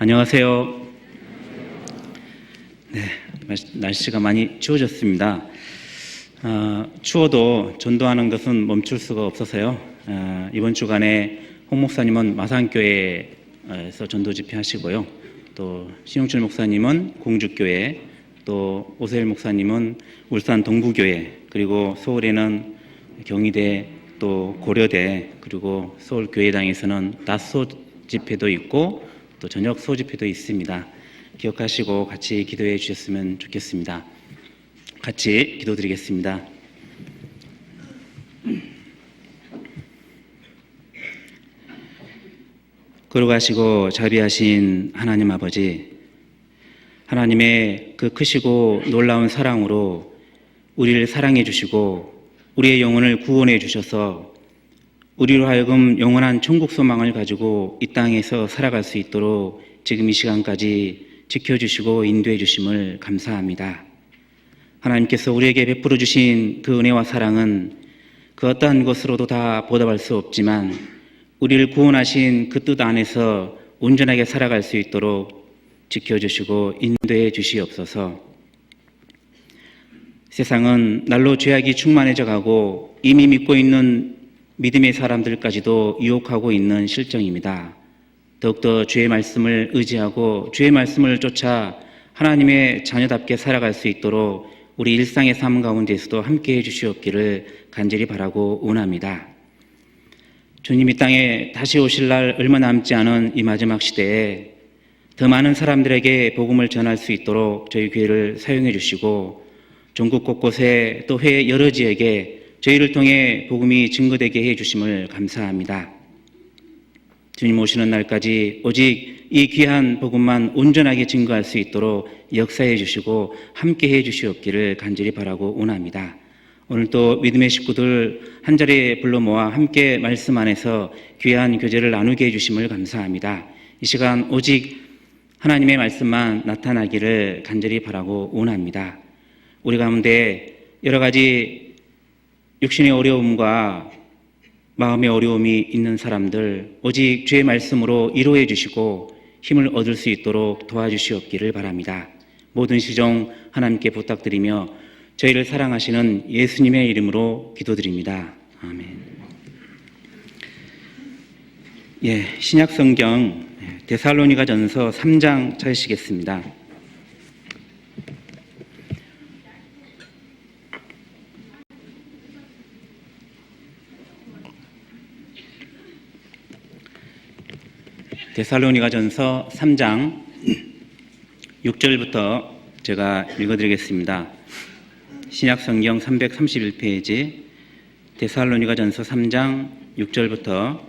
안녕하세요. 네, 날씨가 많이 추워졌습니다. 추워도 전도하는 것은 멈출 수가 없어서요. 이번 주간에 홍 목사님은 마산교회에서 전도 집회하시고요. 또 신용철 목사님은 공주교회, 또 오세일 목사님은 울산 동부교회, 그리고 서울에는 경희대, 또 고려대, 그리고 서울교회당에서는 낮소 집회도 있고 또 저녁 소집회도 있습니다. 기억하시고 같이 기도해 주셨으면 좋겠습니다. 같이 기도드리겠습니다. 거룩하시고 자비하신 하나님 아버지, 하나님의 그 크시고 놀라운 사랑으로 우리를 사랑해 주시고 우리의 영혼을 구원해 주셔서 우리로 하여금 영원한 천국 소망을 가지고 이 땅에서 살아갈 수 있도록 지금 이 시간까지 지켜주시고 인도해 주심을 감사합니다. 하나님께서 우리에게 베풀어 주신 그 은혜와 사랑은 그 어떠한 것으로도 다 보답할 수 없지만 우리를 구원하신 그 뜻 안에서 온전하게 살아갈 수 있도록 지켜주시고 인도해 주시옵소서. 세상은 날로 죄악이 충만해져 가고 이미 믿고 있는 믿음의 사람들까지도 유혹하고 있는 실정입니다. 더욱더 주의 말씀을 의지하고 주의 말씀을 쫓아 하나님의 자녀답게 살아갈 수 있도록 우리 일상의 삶 가운데서도 함께해 주시옵기를 간절히 바라고 원합니다. 주님 이 땅에 다시 오실 날 얼마 남지 않은 이 마지막 시대에 더 많은 사람들에게 복음을 전할 수 있도록 저희 교회를 사용해 주시고 전국 곳곳에 또 회의 여러 지역에 저희를 통해 복음이 증거되게 해 주심을 감사합니다. 주님 오시는 날까지 오직 이 귀한 복음만 온전하게 증거할 수 있도록 역사해 주시고 함께 해 주시옵기를 간절히 바라고 원합니다. 오늘도 믿음의 식구들 한 자리에 불러 모아 함께 말씀 안에서 귀한 교제를 나누게 해 주심을 감사합니다. 이 시간 오직 하나님의 말씀만 나타나기를 간절히 바라고 원합니다. 우리 가운데 여러 가지 육신의 어려움과 마음의 어려움이 있는 사람들 오직 주의 말씀으로 위로해 주시고 힘을 얻을 수 있도록 도와주시옵기를 바랍니다. 모든 시종 하나님께 부탁드리며 저희를 사랑하시는 예수님의 이름으로 기도드립니다. 아멘. 신약 성경 데살로니가전서 3장 찾으시겠습니다. 데살로니가전서 3장 6절부터 제가 읽어드리겠습니다. 신약성경 331페이지 데살로니가전서 3장 6절부터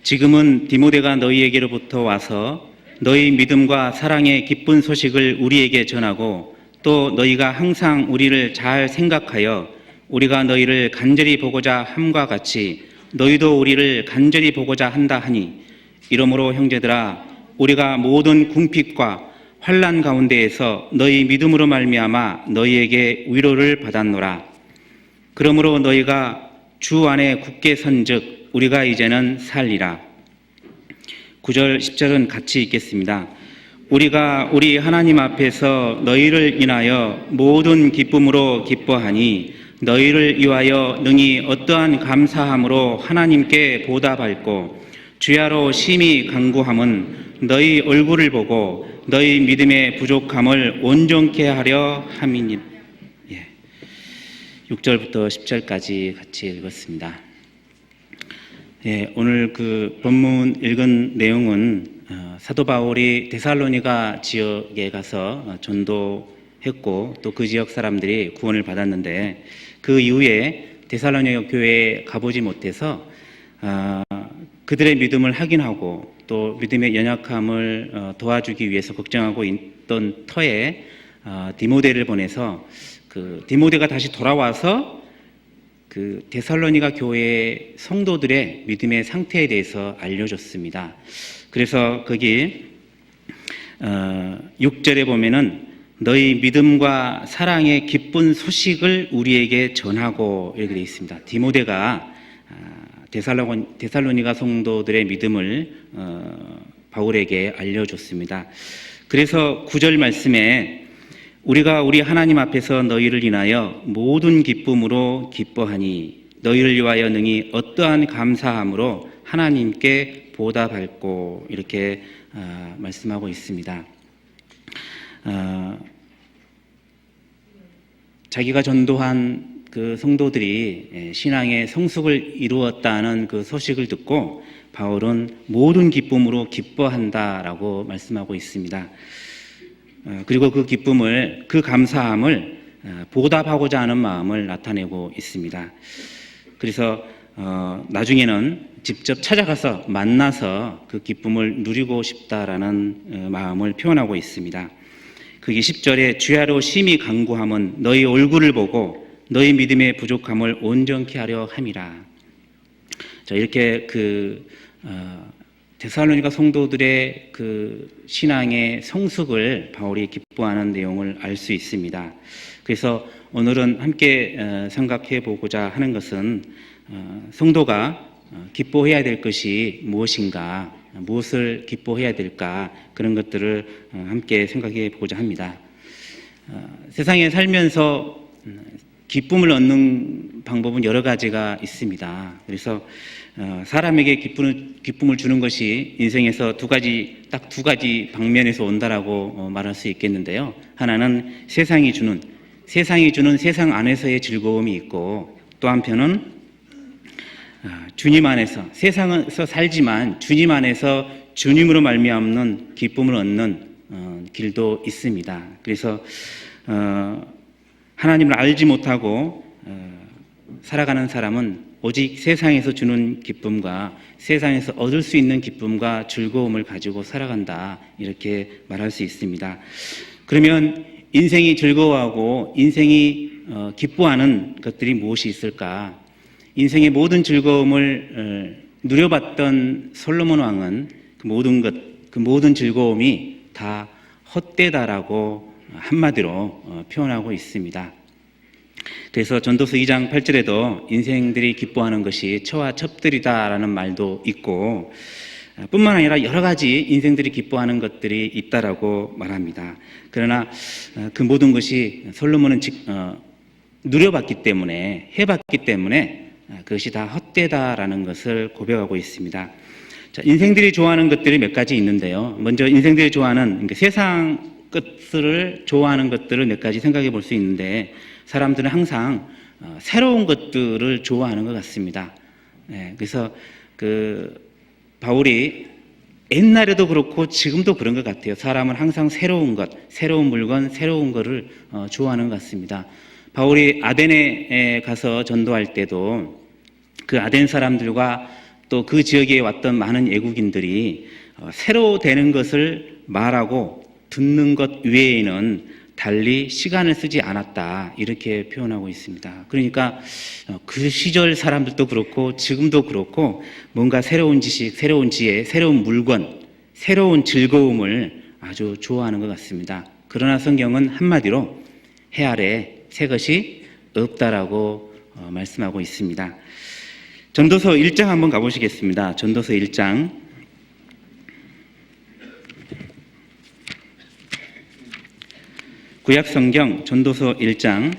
지금은 디모데가 너희에게로부터 와서 너희 믿음과 사랑의 기쁜 소식을 우리에게 전하고 또 너희가 항상 우리를 잘 생각하여 우리가 너희를 간절히 보고자 함과 같이 너희도 우리를 간절히 보고자 한다 하니 이러므로 형제들아 우리가 모든 궁핍과 환난 가운데에서 너희 믿음으로 말미암아 너희에게 위로를 받았노라. 그러므로 너희가 주 안에 굳게 선즉 우리가 이제는 살리라. 9절 10절은 같이 읽겠습니다. 우리가 우리 하나님 앞에서 너희를 인하여 모든 기쁨으로 기뻐하니 너희를 위하여 능히 어떠한 감사함으로 하나님께 보답할고 주야로 심히 간구함은 너희 얼굴을 보고 너희 믿음의 부족함을 온전케 하려 함이니. 6절부터 10절까지 같이 읽었습니다. 오늘 그 본문 읽은 내용은 사도 바울이 데살로니가 지역에 가서 전도했고 또 그 지역 사람들이 구원을 받았는데 그 이후에 데살로니가 교회에 가보지 못해서 그들의 믿음을 확인하고 또 믿음의 연약함을 도와주기 위해서 걱정하고 있던 터에 디모데를 보내서 그 디모데가 다시 돌아와서 그 데살로니가 교회의 성도들의 믿음의 상태에 대해서 알려줬습니다. 그래서 거기 6절에 보면은 너희 믿음과 사랑의 기쁜 소식을 우리에게 전하고 이렇게 되어 있습니다. 디모데가 데살로니가 성도들의 믿음을 바울에게 알려줬습니다. 그래서 9절 말씀에 우리가 우리 하나님 앞에서 너희를 인하여 모든 기쁨으로 기뻐하니 너희를 위하여 능히 어떠한 감사함으로 하나님께 보답할고 이렇게 말씀하고 있습니다. 자기가 전도한 그 성도들이 신앙의 성숙을 이루었다는 그 소식을 듣고 바울은 모든 기쁨으로 기뻐한다라고 말씀하고 있습니다. 그리고 그 기쁨을, 그 감사함을 보답하고자 하는 마음을 나타내고 있습니다. 그래서 나중에는 직접 찾아가서 만나서 그 기쁨을 누리고 싶다라는 마음을 표현하고 있습니다. 그게 10절에 주야로 심히 간구함은 너희 얼굴을 보고 너희 믿음의 부족함을 온전케 하려 함이라. 자, 이렇게 데살로니가 성도들의 그 신앙의 성숙을 바울이 기뻐하는 내용을 알 수 있습니다. 그래서 오늘은 함께 생각해 보고자 하는 것은 성도가 기뻐해야 될 것이 무엇인가, 무엇을 기뻐해야 될까, 그런 것들을 함께 생각해 보고자 합니다. 세상에 살면서 기쁨을 얻는 방법은 여러 가지가 있습니다. 그래서 사람에게 기쁨을 주는 것이 인생에서 딱 두 가지 방면에서 온다라고 말할 수 있겠는데요. 하나는 세상이 주는 세상 안에서의 즐거움이 있고, 또 한편은 주님 안에서, 세상에서 살지만 주님 안에서 주님으로 말미암는 기쁨을 얻는 길도 있습니다. 그래서 하나님을 알지 못하고 살아가는 사람은 오직 세상에서 주는 기쁨과 세상에서 얻을 수 있는 기쁨과 즐거움을 가지고 살아간다, 이렇게 말할 수 있습니다. 그러면 인생이 즐거워하고 인생이 기뻐하는 것들이 무엇이 있을까? 인생의 모든 즐거움을 누려봤던 솔로몬 왕은 그 모든 즐거움이 다 헛되다라고 한마디로 표현하고 있습니다. 그래서 전도서 2장 8절에도 인생들이 기뻐하는 것이 처와 첩들이다라는 말도 있고, 뿐만 아니라 여러 가지 인생들이 기뻐하는 것들이 있다라고 말합니다. 그러나 그 모든 것이 솔로몬은 누려봤기 때문에, 해봤기 때문에 그것이 다 헛되다라는 것을 고백하고 있습니다. 자, 인생들이 좋아하는 것들이 몇 가지 있는데요. 먼저 인생들이 좋아하는, 세상 것들을 좋아하는 것들을 몇 가지 생각해 볼 수 있는데, 사람들은 항상 새로운 것들을 좋아하는 것 같습니다. 그래서 바울이 옛날에도 그렇고 지금도 그런 것 같아요. 사람은 항상 새로운 것, 새로운 물건, 새로운 것을 좋아하는 것 같습니다. 바울이 아덴에 가서 전도할 때도 그 아덴 사람들과 또 그 지역에 왔던 많은 외국인들이 새로 되는 것을 말하고 듣는 것 외에는 달리 시간을 쓰지 않았다, 이렇게 표현하고 있습니다. 그러니까 그 시절 사람들도 그렇고 지금도 그렇고 뭔가 새로운 지식, 새로운 지혜, 새로운 물건, 새로운 즐거움을 아주 좋아하는 것 같습니다. 그러나 성경은 한마디로 해 아래 새 것이 없다라고 말씀하고 있습니다. 전도서 1장 한번 가보시겠습니다. 전도서 1장. 구약성경 전도서 1장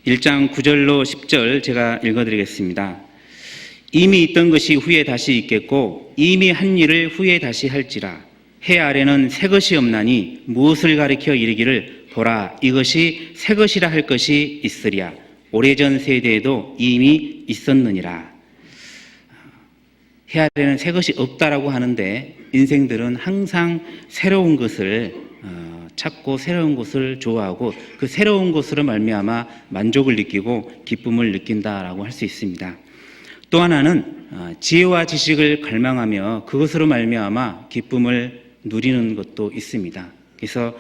9절로 10절 제가 읽어드리겠습니다. 이미 있던 것이 후에 다시 있겠고 이미 한 일을 후에 다시 할지라. 해 아래는 새 것이 없나니 무엇을 가리켜 이르기를 보라 이것이 새 것이라 할 것이 있으랴. 오래전 세대에도 이미 있었느니라. 해 아래는 새 것이 없다라고 하는데 인생들은 항상 새로운 것을 찾고 새로운 것을 좋아하고 그 새로운 것으로 말미암아 만족을 느끼고 기쁨을 느낀다라고 할 수 있습니다. 또 하나는 지혜와 지식을 갈망하며 그것으로 말미암아 기쁨을 누리는 것도 있습니다. 그래서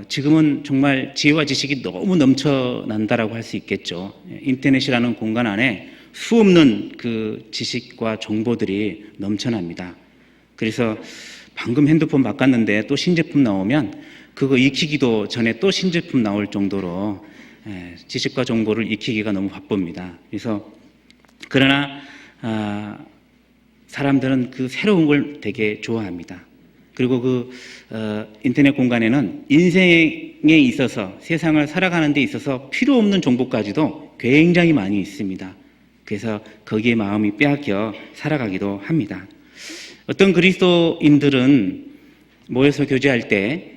지금은 정말 지혜와 지식이 너무 넘쳐난다라고 할 수 있겠죠. 인터넷이라는 공간 안에 수없는 그 지식과 정보들이 넘쳐납니다. 그래서 방금 핸드폰 바꿨는데 또 신제품 나오면 그거 익히기도 전에 또 신제품 나올 정도로 지식과 정보를 익히기가 너무 바쁩니다. 그래서 그러나 사람들은 그 새로운 걸 되게 좋아합니다. 그리고 인터넷 공간에는 인생에 있어서 세상을 살아가는 데 있어서 필요 없는 정보까지도 굉장히 많이 있습니다. 그래서 거기에 마음이 빼앗겨 살아가기도 합니다. 어떤 그리스도인들은 모여서 교제할 때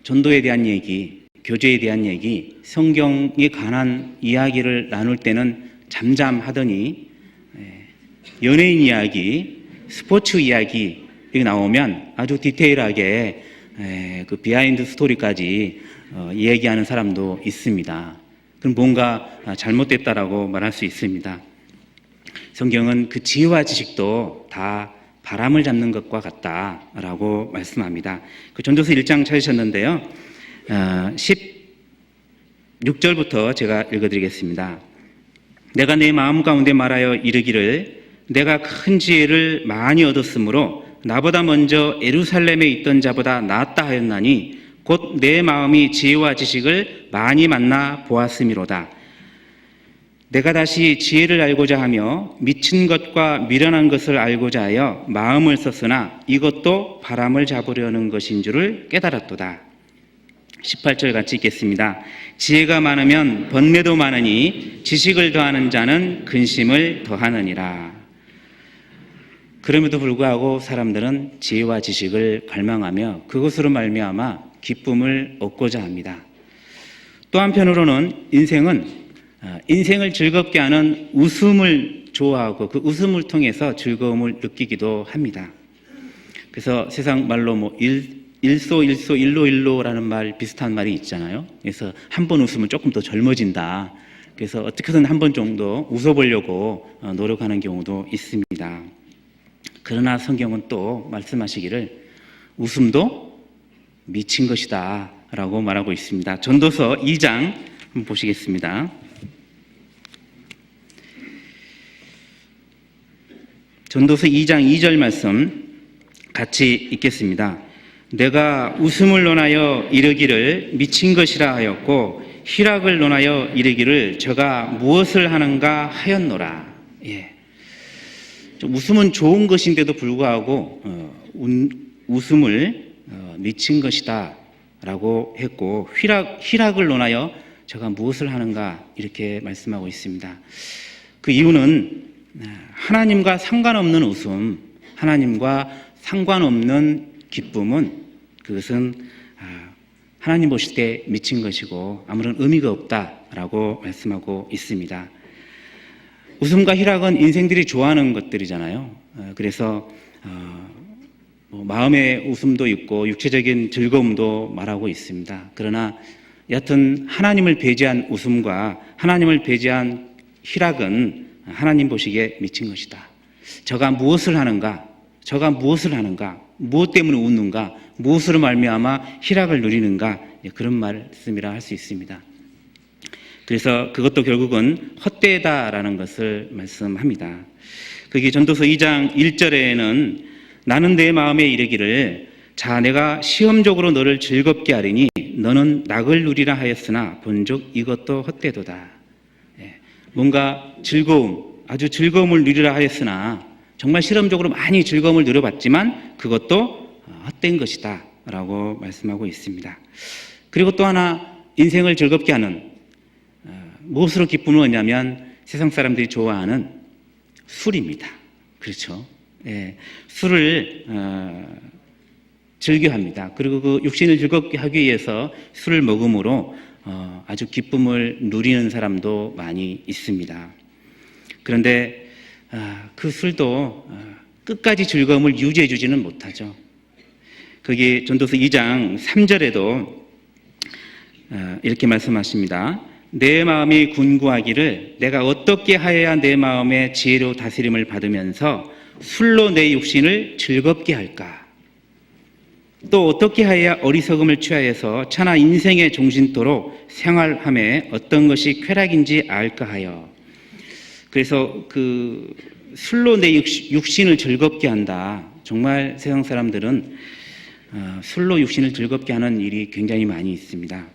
전도에 대한 얘기, 교제에 대한 얘기, 성경에 관한 이야기를 나눌 때는 잠잠하더니 연예인 이야기, 스포츠 이야기 이렇게 나오면 아주 디테일하게 그 비하인드 스토리까지 얘기하는 사람도 있습니다. 그럼 뭔가 잘못됐다라고 말할 수 있습니다. 성경은 그 지혜와 지식도 다 바람을 잡는 것과 같다라고 말씀합니다. 그 전도서 1장 찾으셨는데요. 16절부터 제가 읽어드리겠습니다. 내가 내 마음 가운데 말하여 이르기를 내가 큰 지혜를 많이 얻었으므로 나보다 먼저 예루살렘에 있던 자보다 낫다 하였나니 곧 내 마음이 지혜와 지식을 많이 만나 보았음이로다. 내가 다시 지혜를 알고자 하며 미친 것과 미련한 것을 알고자 하여 마음을 썼으나 이것도 바람을 잡으려는 것인 줄을 깨달았도다. 18절 같이 읽겠습니다. 지혜가 많으면 번뇌도 많으니 지식을 더하는 자는 근심을 더하느니라. 그럼에도 불구하고 사람들은 지혜와 지식을 갈망하며 그것으로 말미암아 기쁨을 얻고자 합니다. 또 한편으로는 인생을 즐겁게 하는 웃음을 좋아하고 그 웃음을 통해서 즐거움을 느끼기도 합니다. 그래서 세상 말로 일로라는 말 비슷한 말이 있잖아요. 그래서 한 번 웃으면 조금 더 젊어진다. 그래서 어떻게든 한 번 정도 웃어보려고 노력하는 경우도 있습니다. 그러나 성경은 또 말씀하시기를 웃음도 미친 것이다 라고 말하고 있습니다. 전도서 2장 한번 보시겠습니다. 전도서 2장 2절 말씀 같이 읽겠습니다. 내가 웃음을 논하여 이르기를 미친 것이라 하였고 희락을 논하여 이르기를 저가 무엇을 하는가 하였노라. 웃음은 좋은 것인데도 불구하고 웃음을 미친 것이다 라고 했고 희락을 논하여 저가 무엇을 하는가 이렇게 말씀하고 있습니다. 그 이유는 하나님과 상관없는 웃음, 하나님과 상관없는 기쁨은 그것은 하나님 보실 때 미친 것이고 아무런 의미가 없다라고 말씀하고 있습니다. 웃음과 희락은 인생들이 좋아하는 것들이잖아요. 그래서 마음의 웃음도 있고 육체적인 즐거움도 말하고 있습니다. 그러나 여하튼 하나님을 배제한 웃음과 하나님을 배제한 희락은 하나님 보시기에 미친 것이다. 저가 무엇을 하는가? 저가 무엇을 하는가? 무엇 때문에 웃는가? 무엇으로 말미암아 희락을 누리는가? 그런 말씀이라 할 수 있습니다. 그래서 그것도 결국은 헛되다라는 것을 말씀합니다. 거기 전도서 2장 1절에는 나는 내 마음에 이르기를 자 내가 시험적으로 너를 즐겁게 하리니 너는 낙을 누리라 하였으나 본즉 이것도 헛되도다. 뭔가 아주 즐거움을 누리라 하였으나 정말 실험적으로 많이 즐거움을 누려봤지만 그것도 헛된 것이다 라고 말씀하고 있습니다. 그리고 또 하나 인생을 즐겁게 하는 무엇으로 기쁨을 얻냐면 세상 사람들이 좋아하는 술입니다. 그렇죠? 술을 즐겨합니다. 그리고 그 육신을 즐겁게 하기 위해서 술을 먹음으로 아주 기쁨을 누리는 사람도 많이 있습니다. 그런데 그 술도 끝까지 즐거움을 유지해 주지는 못하죠. 거기 전도서 2장 3절에도 이렇게 말씀하십니다. 내 마음이 군구하기를 내가 어떻게 하여야 내 마음의 지혜로 다스림을 받으면서 술로 내 육신을 즐겁게 할까? 또 어떻게 하여야 어리석음을 취하여서 차나 인생의 종신토로 생활함에 어떤 것이 쾌락인지 알까 하여. 그래서 그 술로 내 육신을 즐겁게 한다. 정말 세상 사람들은 술로 육신을 즐겁게 하는 일이 굉장히 많이 있습니다.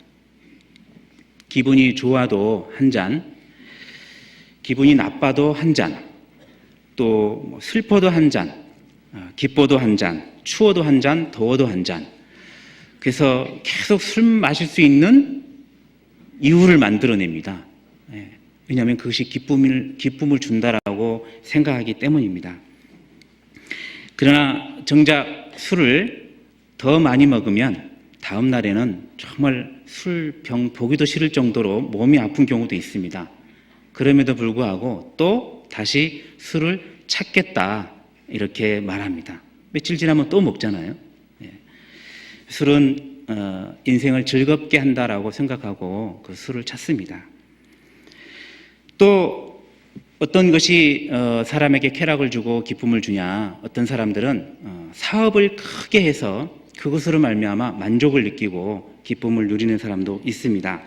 기분이 좋아도 한 잔, 기분이 나빠도 한 잔, 또 슬퍼도 한 잔, 기뻐도 한 잔, 추워도 한 잔, 더워도 한 잔. 그래서 계속 술 마실 수 있는 이유를 만들어냅니다. 왜냐하면 그것이 기쁨을 준다라고 생각하기 때문입니다. 그러나 정작 술을 더 많이 먹으면 다음 날에는 정말 술병 보기도 싫을 정도로 몸이 아픈 경우도 있습니다. 그럼에도 불구하고 또 다시 술을 찾겠다 이렇게 말합니다. 며칠 지나면 또 먹잖아요. 술은 인생을 즐겁게 한다라고 생각하고 그 술을 찾습니다. 또 어떤 것이 사람에게 쾌락을 주고 기쁨을 주냐? 어떤 사람들은 사업을 크게 해서 그것으로 말미암아 만족을 느끼고 기쁨을 누리는 사람도 있습니다.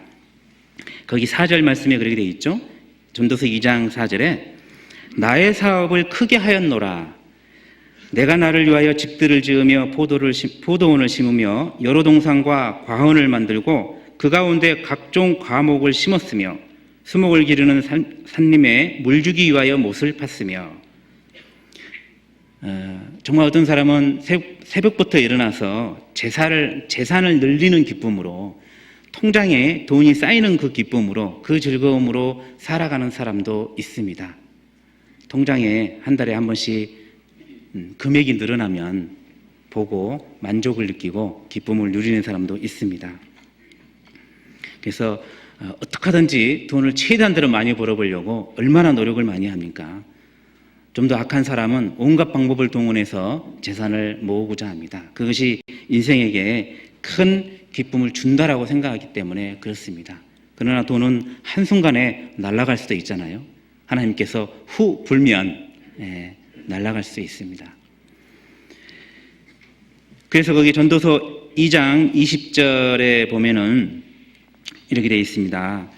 거기 4절 말씀에 그렇게 되어 있죠. 전도서 2장 4절에 나의 사업을 크게 하였노라. 내가 나를 위하여 집들을 지으며 포도원을 심으며 여러 동산과 과원을 만들고 그 가운데 각종 과목을 심었으며 수목을 기르는 산림에 물주기 위하여 못을 팠으며. 정말 어떤 사람은 새벽부터 일어나서 재산을 늘리는 기쁨으로, 통장에 돈이 쌓이는 그 기쁨으로, 그 즐거움으로 살아가는 사람도 있습니다. 통장에 한 달에 한 번씩 금액이 늘어나면 보고 만족을 느끼고 기쁨을 누리는 사람도 있습니다. 그래서 어떻게 하든지 돈을 최대한대로 많이 벌어보려고 얼마나 노력을 많이 합니까? 좀 더 악한 사람은 온갖 방법을 동원해서 재산을 모으고자 합니다. 그것이 인생에게 큰 기쁨을 준다라고 생각하기 때문에 그렇습니다. 그러나 돈은 한순간에 날아갈 수도 있잖아요. 하나님께서 후 불면 날아갈 수 있습니다. 그래서 거기 전도서 2장 20절에 보면은 이렇게 되어 있습니다.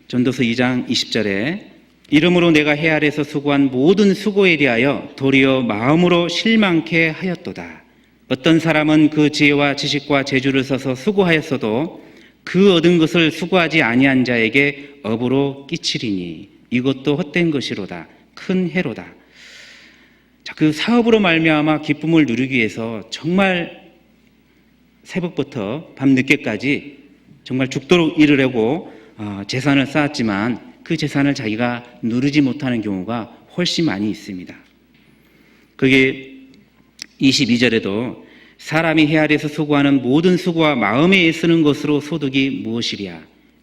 전도서 2장 20절에 이러므로 내가 해 아래서 수고한 모든 수고에 대하여 도리어 마음으로 실망케 하였도다. 어떤 사람은 그 지혜와 지식과 재주를 써서 수고하였어도 그 얻은 것을 수고하지 아니한 자에게 업으로 끼치리니 이것도 헛된 것이로다. 큰 해로다. 자, 그 사업으로 말미암아 기쁨을 누리기 위해서 정말 새벽부터 밤늦게까지 정말 죽도록 일을 하고 재산을 쌓았지만 그 재산을 자기가 누리지 못하는 경우가 훨씬 많이 있습니다. 그게 22절에도 사람이 해 아래서 수고하는 모든 수고와 마음에 애쓰는 것으로 소득이 무엇이랴.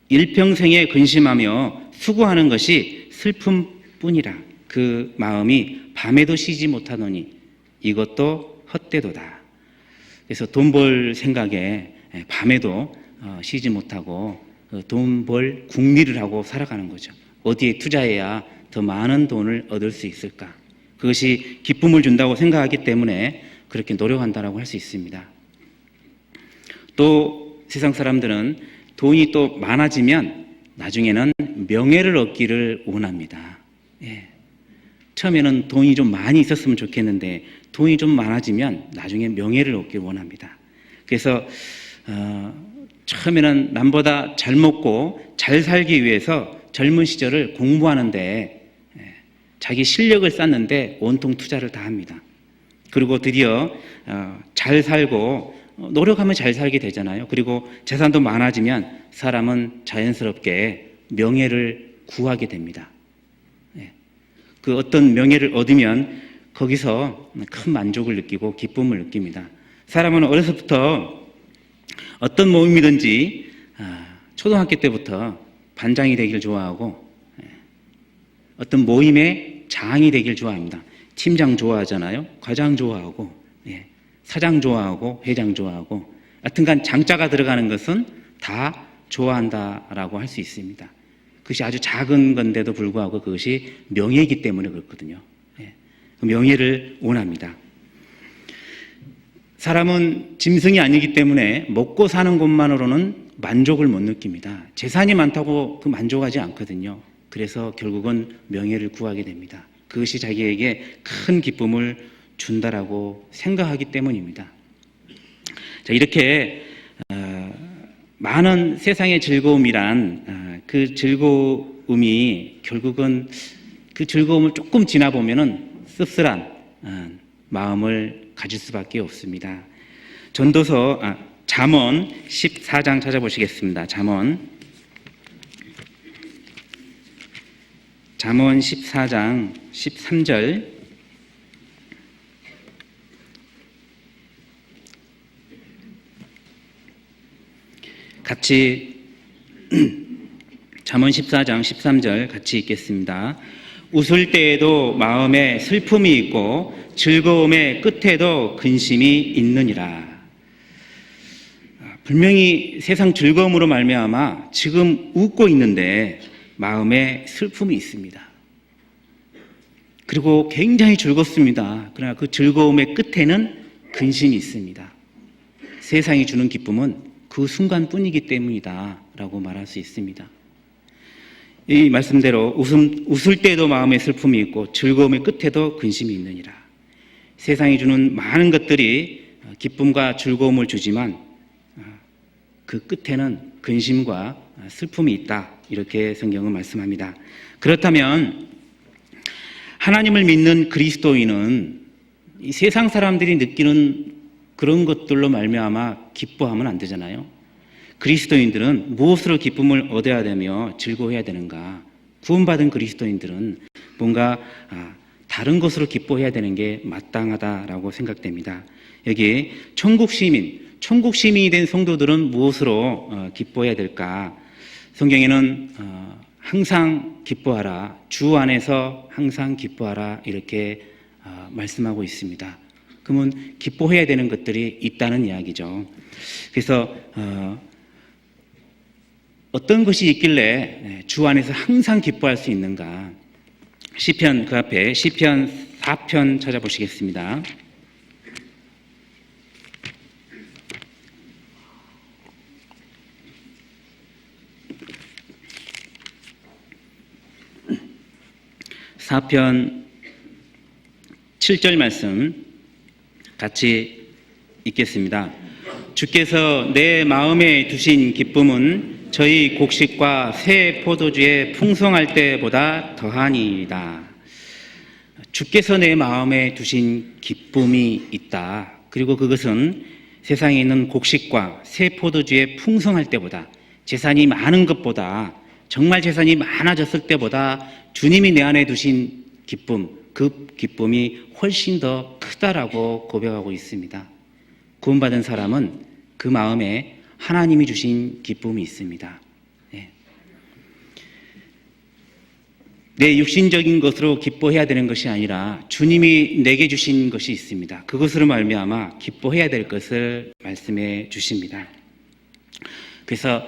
일평생에 근심하며 수고하는 것이 슬픔뿐이라. 그 마음이 밤에도 쉬지 못하노니 이것도 헛되도다. 그래서 돈 벌 생각에 밤에도 쉬지 못하고 돈 벌 궁리를 하고 살아가는 거죠. 어디에 투자해야 더 많은 돈을 얻을 수 있을까? 그것이 기쁨을 준다고 생각하기 때문에 그렇게 노력한다라고 할 수 있습니다. 또 세상 사람들은 돈이 또 많아지면 나중에는 명예를 얻기를 원합니다. 처음에는 돈이 좀 많이 있었으면 좋겠는데 돈이 좀 많아지면 나중에 명예를 얻길 원합니다. 그래서 처음에는 남보다 잘 먹고 잘 살기 위해서 젊은 시절을 공부하는데 자기 실력을 쌓는데 온통 투자를 다 합니다. 그리고 드디어 잘 살고 노력하면 잘 살게 되잖아요. 그리고 재산도 많아지면 사람은 자연스럽게 명예를 구하게 됩니다. 그 어떤 명예를 얻으면 거기서 큰 만족을 느끼고 기쁨을 느낍니다. 사람은 어려서부터 어떤 모임이든지 초등학교 때부터 반장이 되길 좋아하고 어떤 모임의 장이 되길 좋아합니다. 팀장 좋아하잖아요. 과장 좋아하고 사장 좋아하고 회장 좋아하고 하여튼간 장자가 들어가는 것은 다 좋아한다라고 할 수 있습니다. 그것이 아주 작은 건데도 불구하고 그것이 명예이기 때문에 그렇거든요. 명예를 원합니다. 사람은 짐승이 아니기 때문에 먹고 사는 것만으로는 만족을 못 느낍니다. 재산이 많다고 그 만족하지 않거든요. 그래서 결국은 명예를 구하게 됩니다. 그것이 자기에게 큰 기쁨을 준다라고 생각하기 때문입니다. 자, 이렇게 많은 세상의 즐거움이란 그 즐거움이 결국은 그 즐거움을 조금 지나보면은 씁쓸한 마음을 가질 수밖에 없습니다. 잠언 14장 찾아보시겠습니다. 잠언 14장 13절 같이 잠언 14장 13절 같이 읽겠습니다. 웃을 때에도 마음에 슬픔이 있고 즐거움의 끝에도 근심이 있느니라. 분명히 세상 즐거움으로 말미암아 지금 웃고 있는데 마음에 슬픔이 있습니다. 그리고 굉장히 즐겁습니다. 그러나 그 즐거움의 끝에는 근심이 있습니다. 세상이 주는 기쁨은 그 순간뿐이기 때문이다 라고 말할 수 있습니다. 이 말씀대로 웃을 때도 마음에 슬픔이 있고 즐거움의 끝에도 근심이 있느니라. 세상이 주는 많은 것들이 기쁨과 즐거움을 주지만 그 끝에는 근심과 슬픔이 있다, 이렇게 성경은 말씀합니다. 그렇다면 하나님을 믿는 그리스도인은 이 세상 사람들이 느끼는 그런 것들로 말미암아 기뻐하면 안 되잖아요. 그리스도인들은 무엇으로 기쁨을 얻어야 되며 즐거워해야 되는가? 구원받은 그리스도인들은 뭔가 다른 것으로 기뻐해야 되는 게 마땅하다라고 생각됩니다. 여기 천국 시민이 된 성도들은 무엇으로 기뻐해야 될까? 성경에는 항상 기뻐하라, 주 안에서 항상 기뻐하라, 이렇게 말씀하고 있습니다. 그러면 기뻐해야 되는 것들이 있다는 이야기죠. 그래서 어떤 것이 있길래 주 안에서 항상 기뻐할 수 있는가? 시편, 그 앞에 시편 4편 찾아보시겠습니다. 시편 7절 말씀 같이 읽겠습니다. 주께서 내 마음에 두신 기쁨은 저희 곡식과 새 포도주에 풍성할 때보다 더하니이다. 주께서 내 마음에 두신 기쁨이 있다. 그리고 그것은 세상에 있는 곡식과 새 포도주에 풍성할 때보다, 재산이 많은 것보다, 정말 재산이 많아졌을 때보다 주님이 내 안에 두신 기쁨, 그 기쁨이 훨씬 더 크다라고 고백하고 있습니다. 구원받은 사람은 그 마음에 하나님이 주신 기쁨이 있습니다. 내 육신적인 것으로 기뻐해야 되는 것이 아니라 주님이 내게 주신 것이 있습니다. 그것으로 말미암아 기뻐해야 될 것을 말씀해 주십니다. 그래서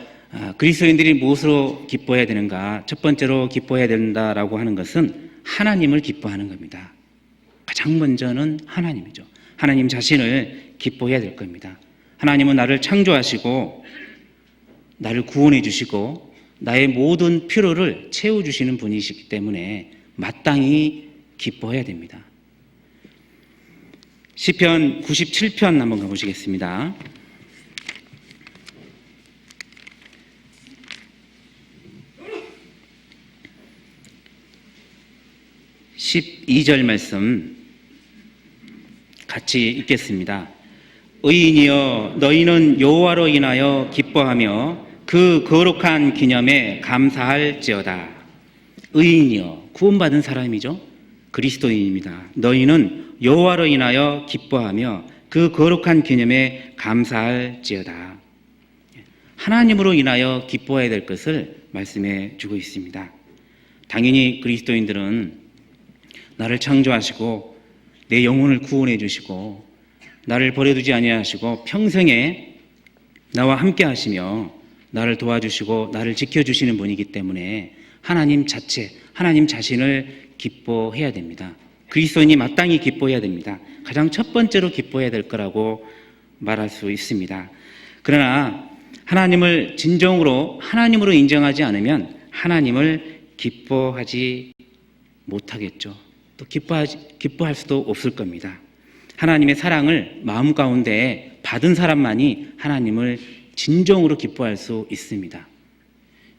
그리스도인들이 무엇으로 기뻐해야 되는가? 첫 번째로 기뻐해야 된다라고 하는 것은 하나님을 기뻐하는 겁니다. 가장 먼저는 하나님이죠. 하나님 자신을 기뻐해야 될 겁니다. 하나님은 나를 창조하시고 나를 구원해 주시고 나의 모든 필요를 채워주시는 분이시기 때문에 마땅히 기뻐해야 됩니다. 시편 97편 한번 가보시겠습니다. 12절 말씀 같이 읽겠습니다. 의인이여 너희는 여호와로 인하여 기뻐하며 그 거룩한 기념에 감사할지어다. 의인이여, 구원받은 사람이죠. 그리스도인입니다. 너희는 여호와로 인하여 기뻐하며 그 거룩한 기념에 감사할지어다. 하나님으로 인하여 기뻐해야 될 것을 말씀해 주고 있습니다. 당연히 그리스도인들은 나를 창조하시고 내 영혼을 구원해 주시고 나를 버려두지 아니하시고 평생에 나와 함께 하시며 나를 도와주시고 나를 지켜주시는 분이기 때문에 하나님 자신을 기뻐해야 됩니다. 그리스도인이 마땅히 기뻐해야 됩니다. 가장 첫 번째로 기뻐해야 될 거라고 말할 수 있습니다. 그러나 하나님을 진정으로 하나님으로 인정하지 않으면 하나님을 기뻐하지 못하겠죠. 또 기뻐할 수도 없을 겁니다. 하나님의 사랑을 마음 가운데 받은 사람만이 하나님을 진정으로 기뻐할 수 있습니다.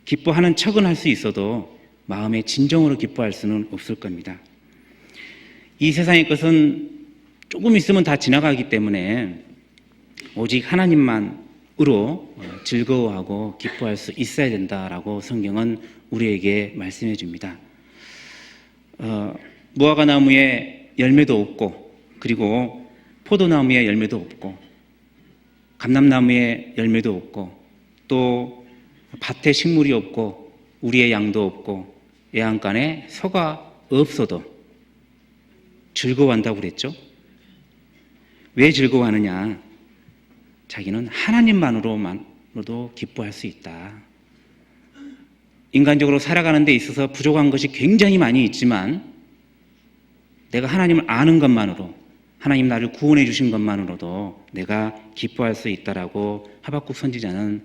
기뻐하는 척은 할 수 있어도 마음의 진정으로 기뻐할 수는 없을 겁니다. 이 세상의 것은 조금 있으면 다 지나가기 때문에 오직 하나님만으로 즐거워하고 기뻐할 수 있어야 된다라고 성경은 우리에게 말씀해 줍니다. 무화과 나무에 열매도 없고, 그리고 포도나무에 열매도 없고, 감람나무에 열매도 없고, 또 밭에 식물이 없고, 우리의 양도 없고, 애양간에 소가 없어도 즐거워한다고 그랬죠. 왜 즐거워하느냐? 자기는 하나님만으로도 기뻐할 수 있다. 인간적으로 살아가는 데 있어서 부족한 것이 굉장히 많이 있지만 내가 하나님을 아는 것만으로, 하나님 나를 구원해 주신 것만으로도 내가 기뻐할 수 있다라고 하박국 선지자는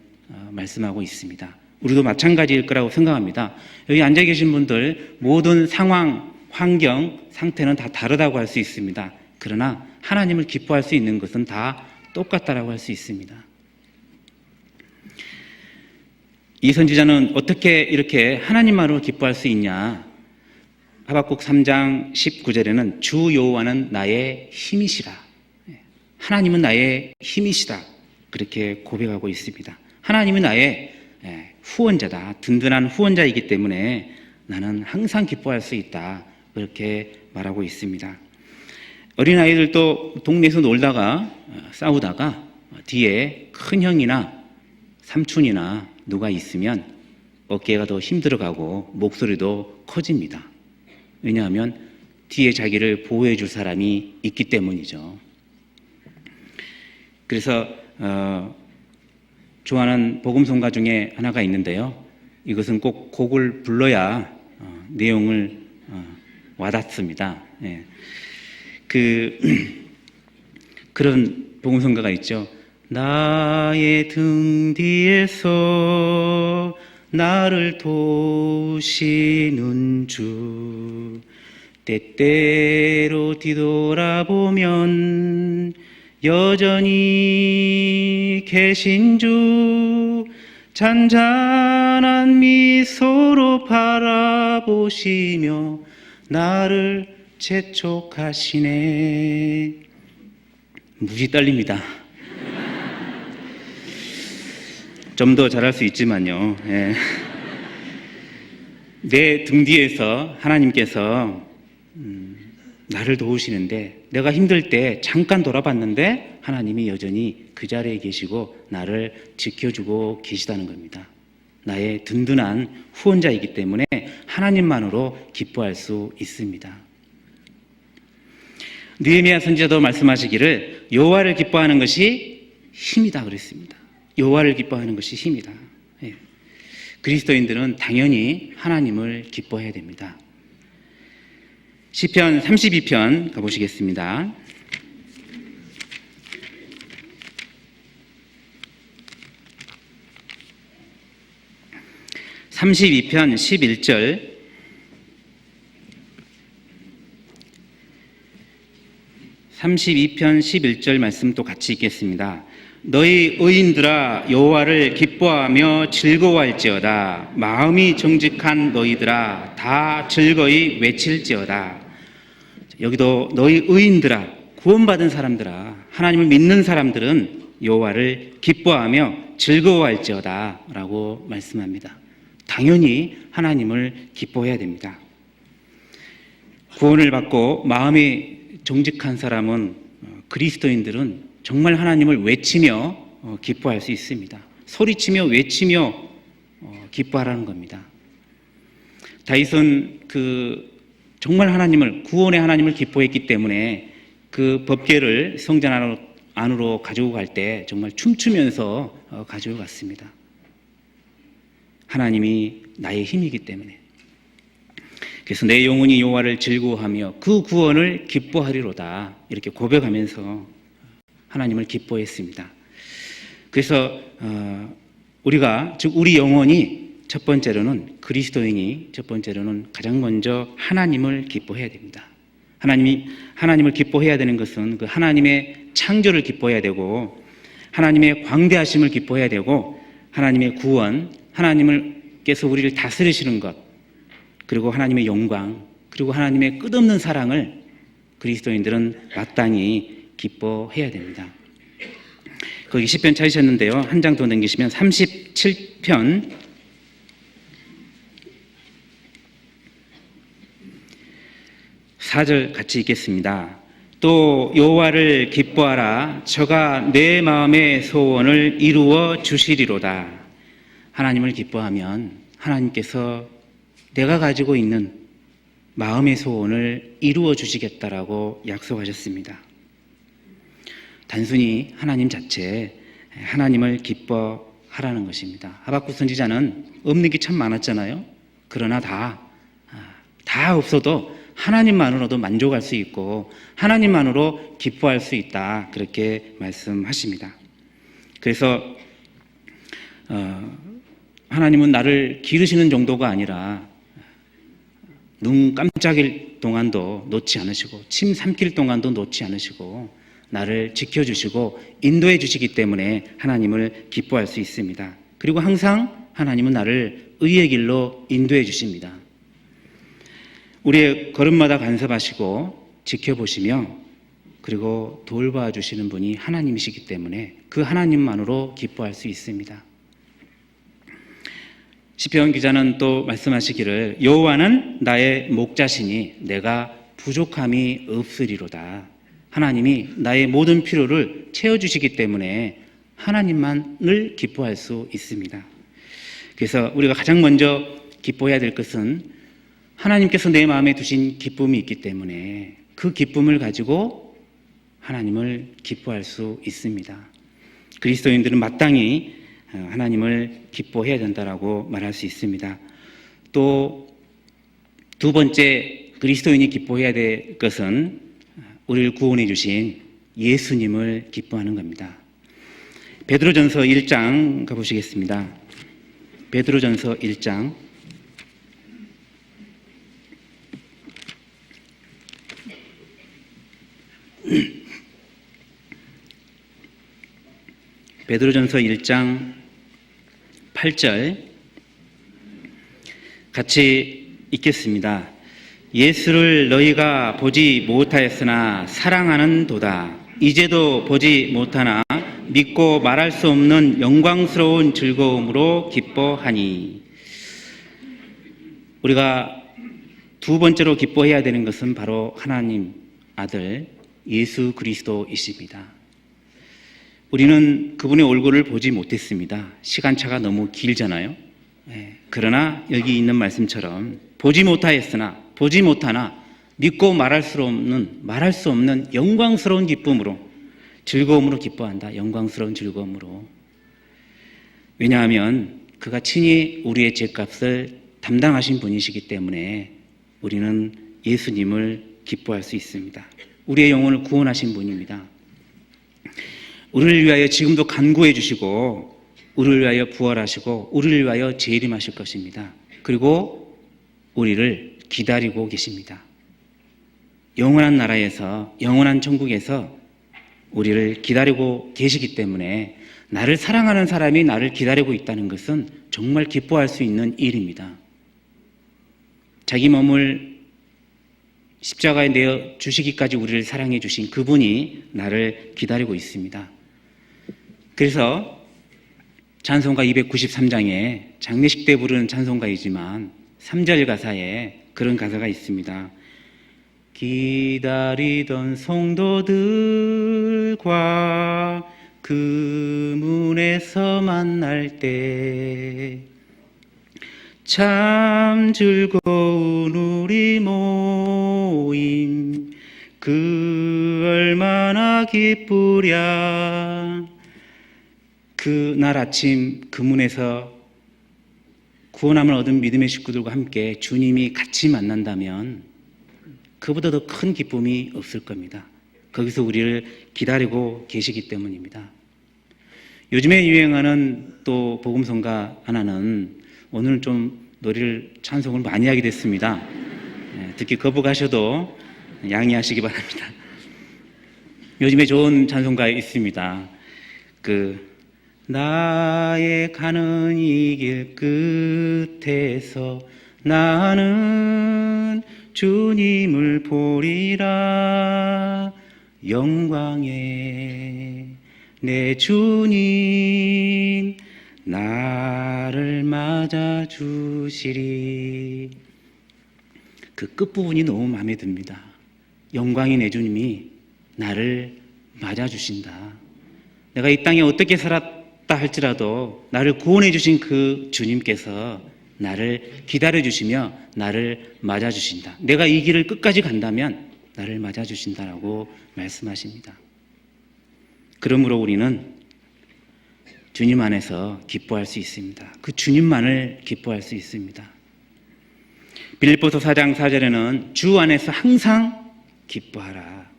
말씀하고 있습니다. 우리도 마찬가지일 거라고 생각합니다. 여기 앉아 계신 분들 모든 상황, 환경, 상태는 다 다르다고 할 수 있습니다. 그러나 하나님을 기뻐할 수 있는 것은 다 똑같다라고 할 수 있습니다. 이 선지자는 어떻게 이렇게 하나님만으로 기뻐할 수 있냐? 하박국 3장 19절에는 주 여호와는 나의 힘이시라, 하나님은 나의 힘이시다, 그렇게 고백하고 있습니다. 하나님은 나의 후원자다, 든든한 후원자이기 때문에 나는 항상 기뻐할 수 있다, 그렇게 말하고 있습니다. 어린아이들도 동네에서 놀다가 싸우다가 뒤에 큰 형이나 삼촌이나 누가 있으면 어깨가 더 힘들어가고 목소리도 커집니다. 왜냐하면 뒤에 자기를 보호해 줄 사람이 있기 때문이죠. 그래서 좋아하는 복음성가 중에 하나가 있는데요, 이것은 꼭 곡을 불러야 내용을 와닿습니다. 예. 그런 복음성가가 있죠. 나의 등 뒤에서 나를 도우시는 주, 때때로 뒤돌아보면 여전히 계신 주, 잔잔한 미소로 바라보시며 나를 재촉하시네. 무지 떨립니다. 좀 더 잘할 수 있지만요. 예. 내 등 뒤에서 하나님께서 나를 도우시는데, 내가 힘들 때 잠깐 돌아봤는데 하나님이 여전히 그 자리에 계시고 나를 지켜주고 계시다는 겁니다. 나의 든든한 후원자이기 때문에 하나님만으로 기뻐할 수 있습니다. 느헤미야 선지자도 말씀하시기를 여호와를 기뻐하는 것이 힘이다 그랬습니다. 여호와를 기뻐하는 것이 힘이다. 예. 그리스도인들은 당연히 하나님을 기뻐해야 됩니다. 시편 32편 가보시겠습니다. (32편) 11절, (32편) 11절 말씀 또 같이 읽겠습니다. 너희 의인들아 여호와를 기뻐하며 즐거워할지어다. 마음이 정직한 너희들아 다 즐거이 외칠지어다. 여기도 너희 의인들아, 구원받은 사람들아, 하나님을 믿는 사람들은 여호와를 기뻐하며 즐거워할지어다 라고 말씀합니다. 당연히 하나님을 기뻐해야 됩니다. 구원을 받고 마음이 정직한 사람은, 그리스도인들은 정말 하나님을 외치며 기뻐할 수 있습니다. 소리치며 외치며 기뻐하라는 겁니다. 다윗은 정말 하나님을, 구원의 하나님을 기뻐했기 때문에 그 법궤를 성전 안으로 가지고 갈 때 정말 춤추면서 가지고 갔습니다. 하나님이 나의 힘이기 때문에. 그래서 내 영혼이 여호와를 즐거워하며 그 구원을 기뻐하리로다, 이렇게 고백하면서 하나님을 기뻐했습니다. 그래서 우리가, 즉 우리 영혼이 첫 번째로는, 그리스도인이 첫 번째로는 가장 먼저 하나님을 기뻐해야 됩니다. 하나님을 기뻐해야 되는 것은 그 하나님의 창조를 기뻐해야 되고, 하나님의 광대하심을 기뻐해야 되고, 하나님의 구원, 하나님께서 우리를 다스리시는 것, 그리고 하나님의 영광, 그리고 하나님의 끝없는 사랑을 그리스도인들은 마땅히 기뻐해야 됩니다. 거기 시편 찾으셨는데요. 한 장 더 넘기시면 37편 4절 같이 읽겠습니다. 또 여호와를 기뻐하라. 저가 내 마음의 소원을 이루어 주시리로다. 하나님을 기뻐하면 하나님께서 내가 가지고 있는 마음의 소원을 이루어 주시겠다라고 약속하셨습니다. 단순히 하나님 자체, 하나님을 기뻐하라는 것입니다. 하박국 선지자는 없는 게 참 많았잖아요. 그러나 다 없어도 하나님만으로도 만족할 수 있고 하나님만으로 기뻐할 수 있다, 그렇게 말씀하십니다. 그래서 하나님은 나를 기르시는 정도가 아니라 눈 깜짝일 동안도 놓지 않으시고 침 삼킬 동안도 놓지 않으시고 나를 지켜주시고 인도해 주시기 때문에 하나님을 기뻐할 수 있습니다. 그리고 항상 하나님은 나를 의의 길로 인도해 주십니다. 우리의 걸음마다 간섭하시고 지켜보시며 그리고 돌봐 주시는 분이 하나님이시기 때문에 그 하나님만으로 기뻐할 수 있습니다. 시편 기자는 또 말씀하시기를 여호와는 나의 목자시니 내가 부족함이 없으리로다. 하나님이 나의 모든 필요를 채워주시기 때문에 하나님만을 기뻐할 수 있습니다. 그래서 우리가 가장 먼저 기뻐해야 될 것은 하나님께서 내 마음에 두신 기쁨이 있기 때문에 그 기쁨을 가지고 하나님을 기뻐할 수 있습니다. 그리스도인들은 마땅히 하나님을 기뻐해야 된다라고 말할 수 있습니다. 또 두 번째 그리스도인이 기뻐해야 될 것은 우리를 구원해 주신 예수님을 기뻐하는 겁니다. 베드로전서 1장 가보시겠습니다. 베드로전서 1장 베드로전서 1장 8절 같이 읽겠습니다. 예수를 너희가 보지 못하였으나 사랑하는 도다. 이제도 보지 못하나 믿고 말할 수 없는 영광스러운 즐거움으로 기뻐하니. 우리가 두 번째로 기뻐해야 되는 것은 바로 하나님 아들 예수 그리스도이십니다. 우리는 그분의 얼굴을 보지 못했습니다. 시간차가 너무 길잖아요. 그러나 여기 있는 말씀처럼 보지 못하나 믿고 말할 수 없는 영광스러운 기쁨으로, 즐거움으로 기뻐한다. 영광스러운 즐거움으로. 왜냐하면 그가 친히 우리의 죄값을 담당하신 분이시기 때문에 우리는 예수님을 기뻐할 수 있습니다. 우리의 영혼을 구원하신 분입니다. 우리를 위하여 지금도 간구해 주시고 우리를 위하여 부활하시고 우리를 위하여 재림하실 것입니다. 그리고 우리를 기다리고 계십니다. 영원한 나라에서, 영원한 천국에서 우리를 기다리고 계시기 때문에 나를 사랑하는 사람이 나를 기다리고 있다는 것은 정말 기뻐할 수 있는 일입니다. 자기 몸을 십자가에 내어 주시기까지 우리를 사랑해 주신 그분이 나를 기다리고 있습니다. 그래서 찬송가 293장에 장례식 때 부르는 찬송가이지만 3절 가사에 그런 가사가 있습니다. 기다리던 성도들과 그 문에서 만날 때 참 즐거운 우리 모임 그 얼마나 기쁘랴. 그날 아침 그 문에서 구원함을 얻은 믿음의 식구들과 함께 주님이 같이 만난다면 그보다 더 큰 기쁨이 없을 겁니다. 거기서 우리를 기다리고 계시기 때문입니다. 요즘에 유행하는 또 복음성가 하나는 오늘 좀 노래를 찬송을 많이 하게 됐습니다. 듣기 거부가셔도 양해하시기 바랍니다. 요즘에 좋은 찬송가 있습니다. 나의 가는 이 길 끝에서 나는 주님을 보리라. 영광의 내 주님 나를 맞아 주시리. 그 끝부분이 너무 마음에 듭니다. 영광의 내 주님이 나를 맞아 주신다. 내가 이 땅에 어떻게 살았다 할지라도 나를 구원해 주신 그 주님께서 나를 기다려 주시며 나를 맞아 주신다. 내가 이 길을 끝까지 간다면 나를 맞아 주신다라고 말씀하십니다. 그러므로 우리는 주님 안에서 기뻐할 수 있습니다. 그 주님만을 기뻐할 수 있습니다. 빌립보서 4장 4절에는 주 안에서 항상 기뻐하라.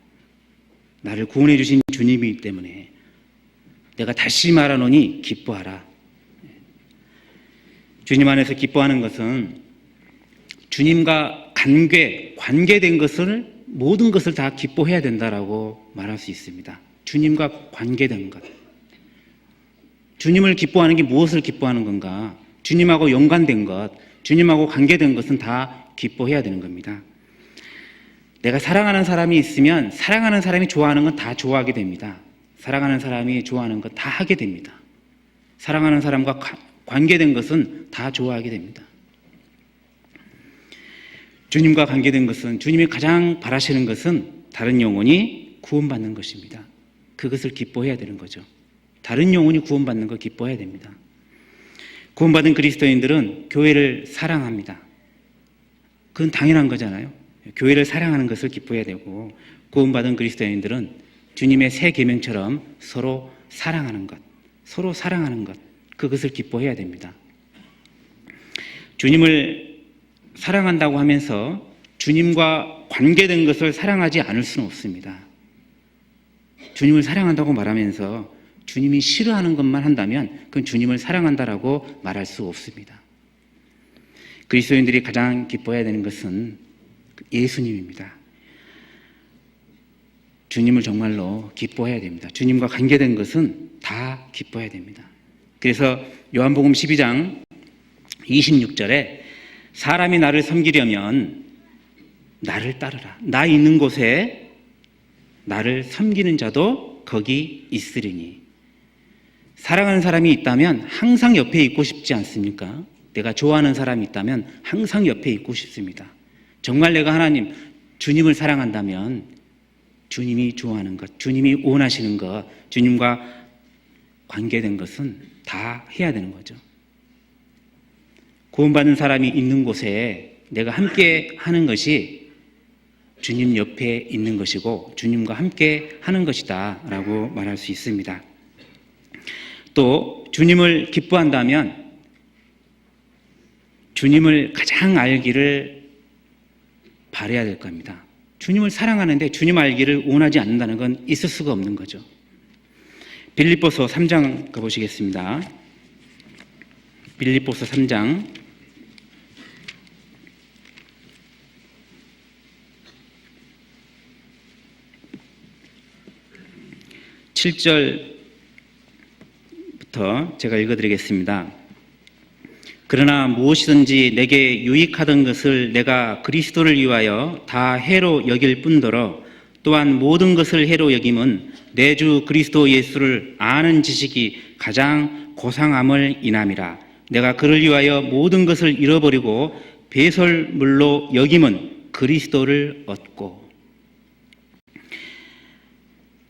나를 구원해 주신 주님이기 때문에 내가 다시 말하노니 기뻐하라. 주님 안에서 기뻐하는 것은 주님과 관계된 것을 모든 것을 다 기뻐해야 된다라고 말할 수 있습니다. 주님과 관계된 것. 주님을 기뻐하는 게 무엇을 기뻐하는 건가? 주님하고 연관된 것, 주님하고 관계된 것은 다 기뻐해야 되는 겁니다. 내가 사랑하는 사람이 있으면 사랑하는 사람이 좋아하는 건 다 좋아하게 됩니다. 사랑하는 사람이 좋아하는 것 다 하게 됩니다. 사랑하는 사람과 관계된 것은 다 좋아하게 됩니다. 주님과 관계된 것은, 주님이 가장 바라시는 것은 다른 영혼이 구원받는 것입니다. 그것을 기뻐해야 되는 거죠. 다른 영혼이 구원받는 거 기뻐해야 됩니다. 구원받은 그리스도인들은 교회를 사랑합니다. 그건 당연한 거잖아요. 교회를 사랑하는 것을 기뻐해야 되고, 구원받은 그리스도인들은 주님의 새 계명처럼 서로 사랑하는 것, 그것을 기뻐해야 됩니다. 주님을 사랑한다고 하면서 주님과 관계된 것을 사랑하지 않을 수는 없습니다. 주님을 사랑한다고 말하면서 주님이 싫어하는 것만 한다면 그건 주님을 사랑한다라고 말할 수 없습니다. 그리스도인들이 가장 기뻐해야 되는 것은 예수님입니다. 주님을 정말로 기뻐해야 됩니다. 주님과 관계된 것은 다 기뻐해야 됩니다. 그래서 요한복음 12장 26절에 사람이 나를 섬기려면 나를 따르라. 나 있는 곳에 나를 섬기는 자도 거기 있으리니. 사랑하는 사람이 있다면 항상 옆에 있고 싶지 않습니까? 내가 좋아하는 사람이 있다면 항상 옆에 있고 싶습니다. 정말 내가 하나님, 주님을 사랑한다면 주님이 좋아하는 것, 주님이 원하시는 것, 주님과 관계된 것은 다 해야 되는 거죠. 구원받는 사람이 있는 곳에 내가 함께 하는 것이 주님 옆에 있는 것이고 주님과 함께 하는 것이다 라고 말할 수 있습니다. 또 주님을 기뻐한다면 주님을 가장 알기를 바라야 될 겁니다. 주님을 사랑하는데 주님 알기를 원하지 않는다는 건 있을 수가 없는 거죠. 빌립보서 3장 가보시겠습니다. 빌립보서 3장 7절부터 제가 읽어드리겠습니다. 그러나 무엇이든지 내게 유익하던 것을 내가 그리스도를 위하여 다 해로 여길 뿐더러 또한 모든 것을 해로 여김은 내 주 그리스도 예수를 아는 지식이 가장 고상함을 인함이라. 내가 그를 위하여 모든 것을 잃어버리고 배설물로 여김은 그리스도를 얻고.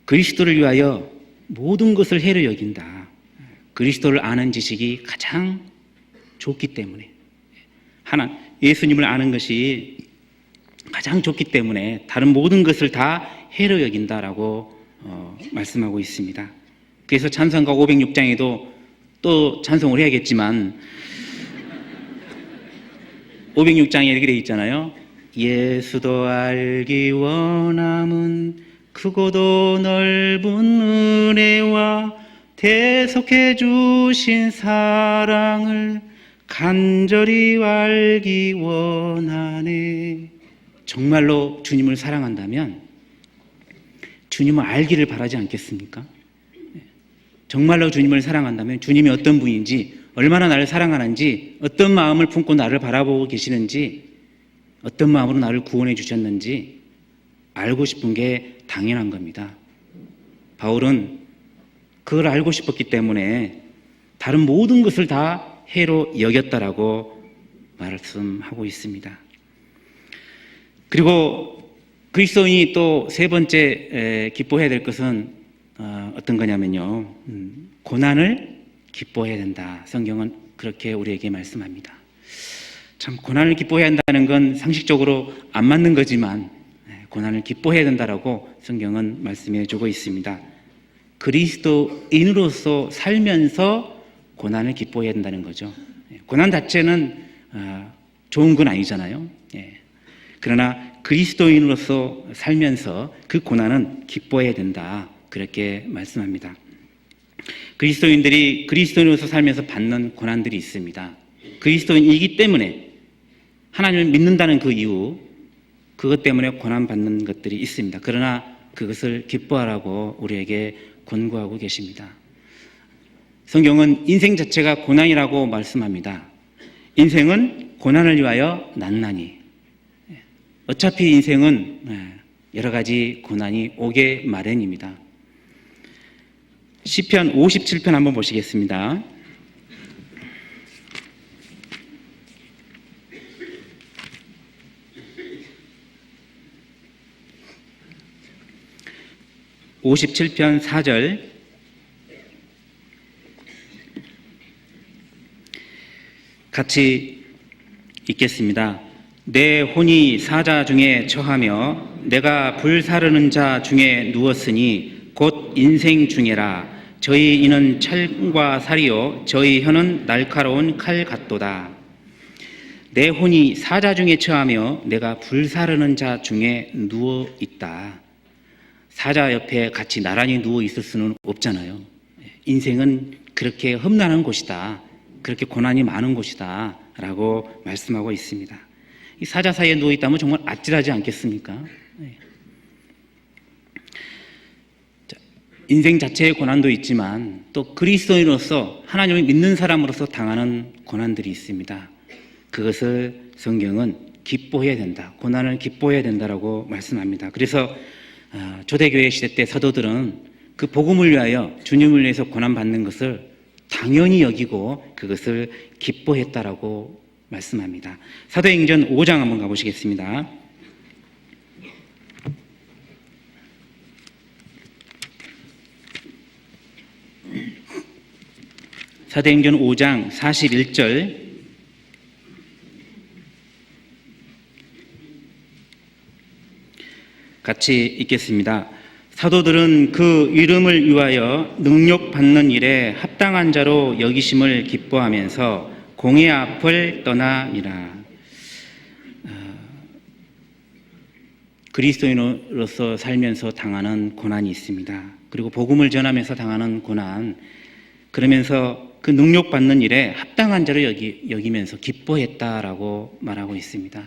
그리스도를 위하여 모든 것을 해로 여긴다. 그리스도를 아는 지식이 가장 좋기 때문에, 예수님을 아는 것이 가장 좋기 때문에 다른 모든 것을 다 해로 여긴다라고 말씀하고 있습니다. 그래서 찬송가 506장에도 또 찬송을 해야겠지만 506장에 이렇게 되어 있잖아요. 예수도 알기 원함은 크고도 넓은 은혜와 대속해 주신 사랑을 간절히 알기 원하네. 정말로 주님을 사랑한다면 주님을 알기를 바라지 않겠습니까? 정말로 주님을 사랑한다면 주님이 어떤 분인지, 얼마나 나를 사랑하는지, 어떤 마음을 품고 나를 바라보고 계시는지, 어떤 마음으로 나를 구원해 주셨는지 알고 싶은 게 당연한 겁니다. 바울은 그걸 알고 싶었기 때문에 다른 모든 것을 다 해로 여겼다라고 말씀하고 있습니다. 그리고 그리스도인이 또 세 번째 기뻐해야 될 것은 어떤 거냐면요, 고난을 기뻐해야 된다. 성경은 그렇게 우리에게 말씀합니다. 참 고난을 기뻐해야 한다는 건 상식적으로 안 맞는 거지만 고난을 기뻐해야 된다라고 성경은 말씀해 주고 있습니다. 그리스도인으로서 살면서 고난을 기뻐해야 된다는 거죠. 고난 자체는 좋은 건 아니잖아요. 그러나 그리스도인으로서 살면서 그 고난은 기뻐해야 된다. 그렇게 말씀합니다. 그리스도인들이 그리스도인으로서 살면서 받는 고난들이 있습니다. 그리스도인이기 때문에 하나님을 믿는다는 그 이유, 그것 때문에 고난받는 것들이 있습니다. 그러나 그것을 기뻐하라고 우리에게 권고하고 계십니다. 성경은 인생 자체가 고난이라고 말씀합니다. 인생은 고난을 위하여 난나니. 어차피 인생은 여러 가지 고난이 오게 마련입니다. 시편 57편 한번 보시겠습니다. (57편) 4절 같이 읽겠습니다. 내 혼이 사자 중에 처하며 내가 불사르는 자 중에 누웠으니 곧 인생 중에라. 저희 이는 철과 살이요 저희 혀는 날카로운 칼 같도다. 내 혼이 사자 중에 처하며 내가 불사르는 자 중에 누워 있다. 사자 옆에 같이 나란히 누워 있을 수는 없잖아요. 인생은 그렇게 험난한 곳이다. 그렇게 고난이 많은 곳이다. 라고 말씀하고 있습니다. 이 사자 사이에 누워 있다면 정말 아찔하지 않겠습니까? 인생 자체의 고난도 있지만 또 그리스도인으로서 하나님을 믿는 사람으로서 당하는 고난들이 있습니다. 그것을 성경은 기뻐해야 된다. 고난을 기뻐해야 된다라고 말씀합니다. 그래서 초대교회 시대 때 사도들은 그 복음을 위하여 주님을 위해서 고난받는 것을 당연히 여기고 그것을 기뻐했다라고 말씀합니다. 사도행전 5장 한번 가보시겠습니다. 사도행전 5장 41절 같이 읽겠습니다. 사도들은 그 이름을 위하여 능력받는 일에 합당한 자로 여기심을 기뻐하면서 공의 앞을 떠나니라. 그리스도인으로서 살면서 당하는 고난이 있습니다. 그리고 복음을 전하면서 당하는 고난, 그러면서 그 능력받는 일에 합당한 자로 여기면서 기뻐했다라고 말하고 있습니다.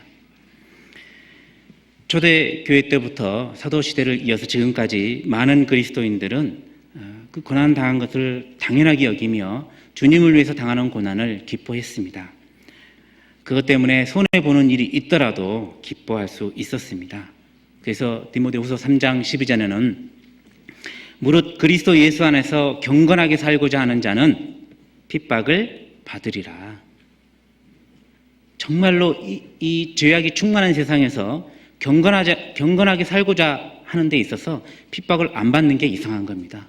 초대교회 때부터 사도시대를 이어서 지금까지 많은 그리스도인들은 그 고난 당한 것을 당연하게 여기며 주님을 위해서 당하는 고난을 기뻐했습니다. 그것 때문에 손해보는 일이 있더라도 기뻐할 수 있었습니다. 그래서 디모데후서 3장 12절에는 무릇 그리스도 예수 안에서 경건하게 살고자 하는 자는 핍박을 받으리라. 정말로 이 죄악이 충만한 세상에서 경건하게 살고자 하는 데 있어서 핍박을 안 받는 게 이상한 겁니다.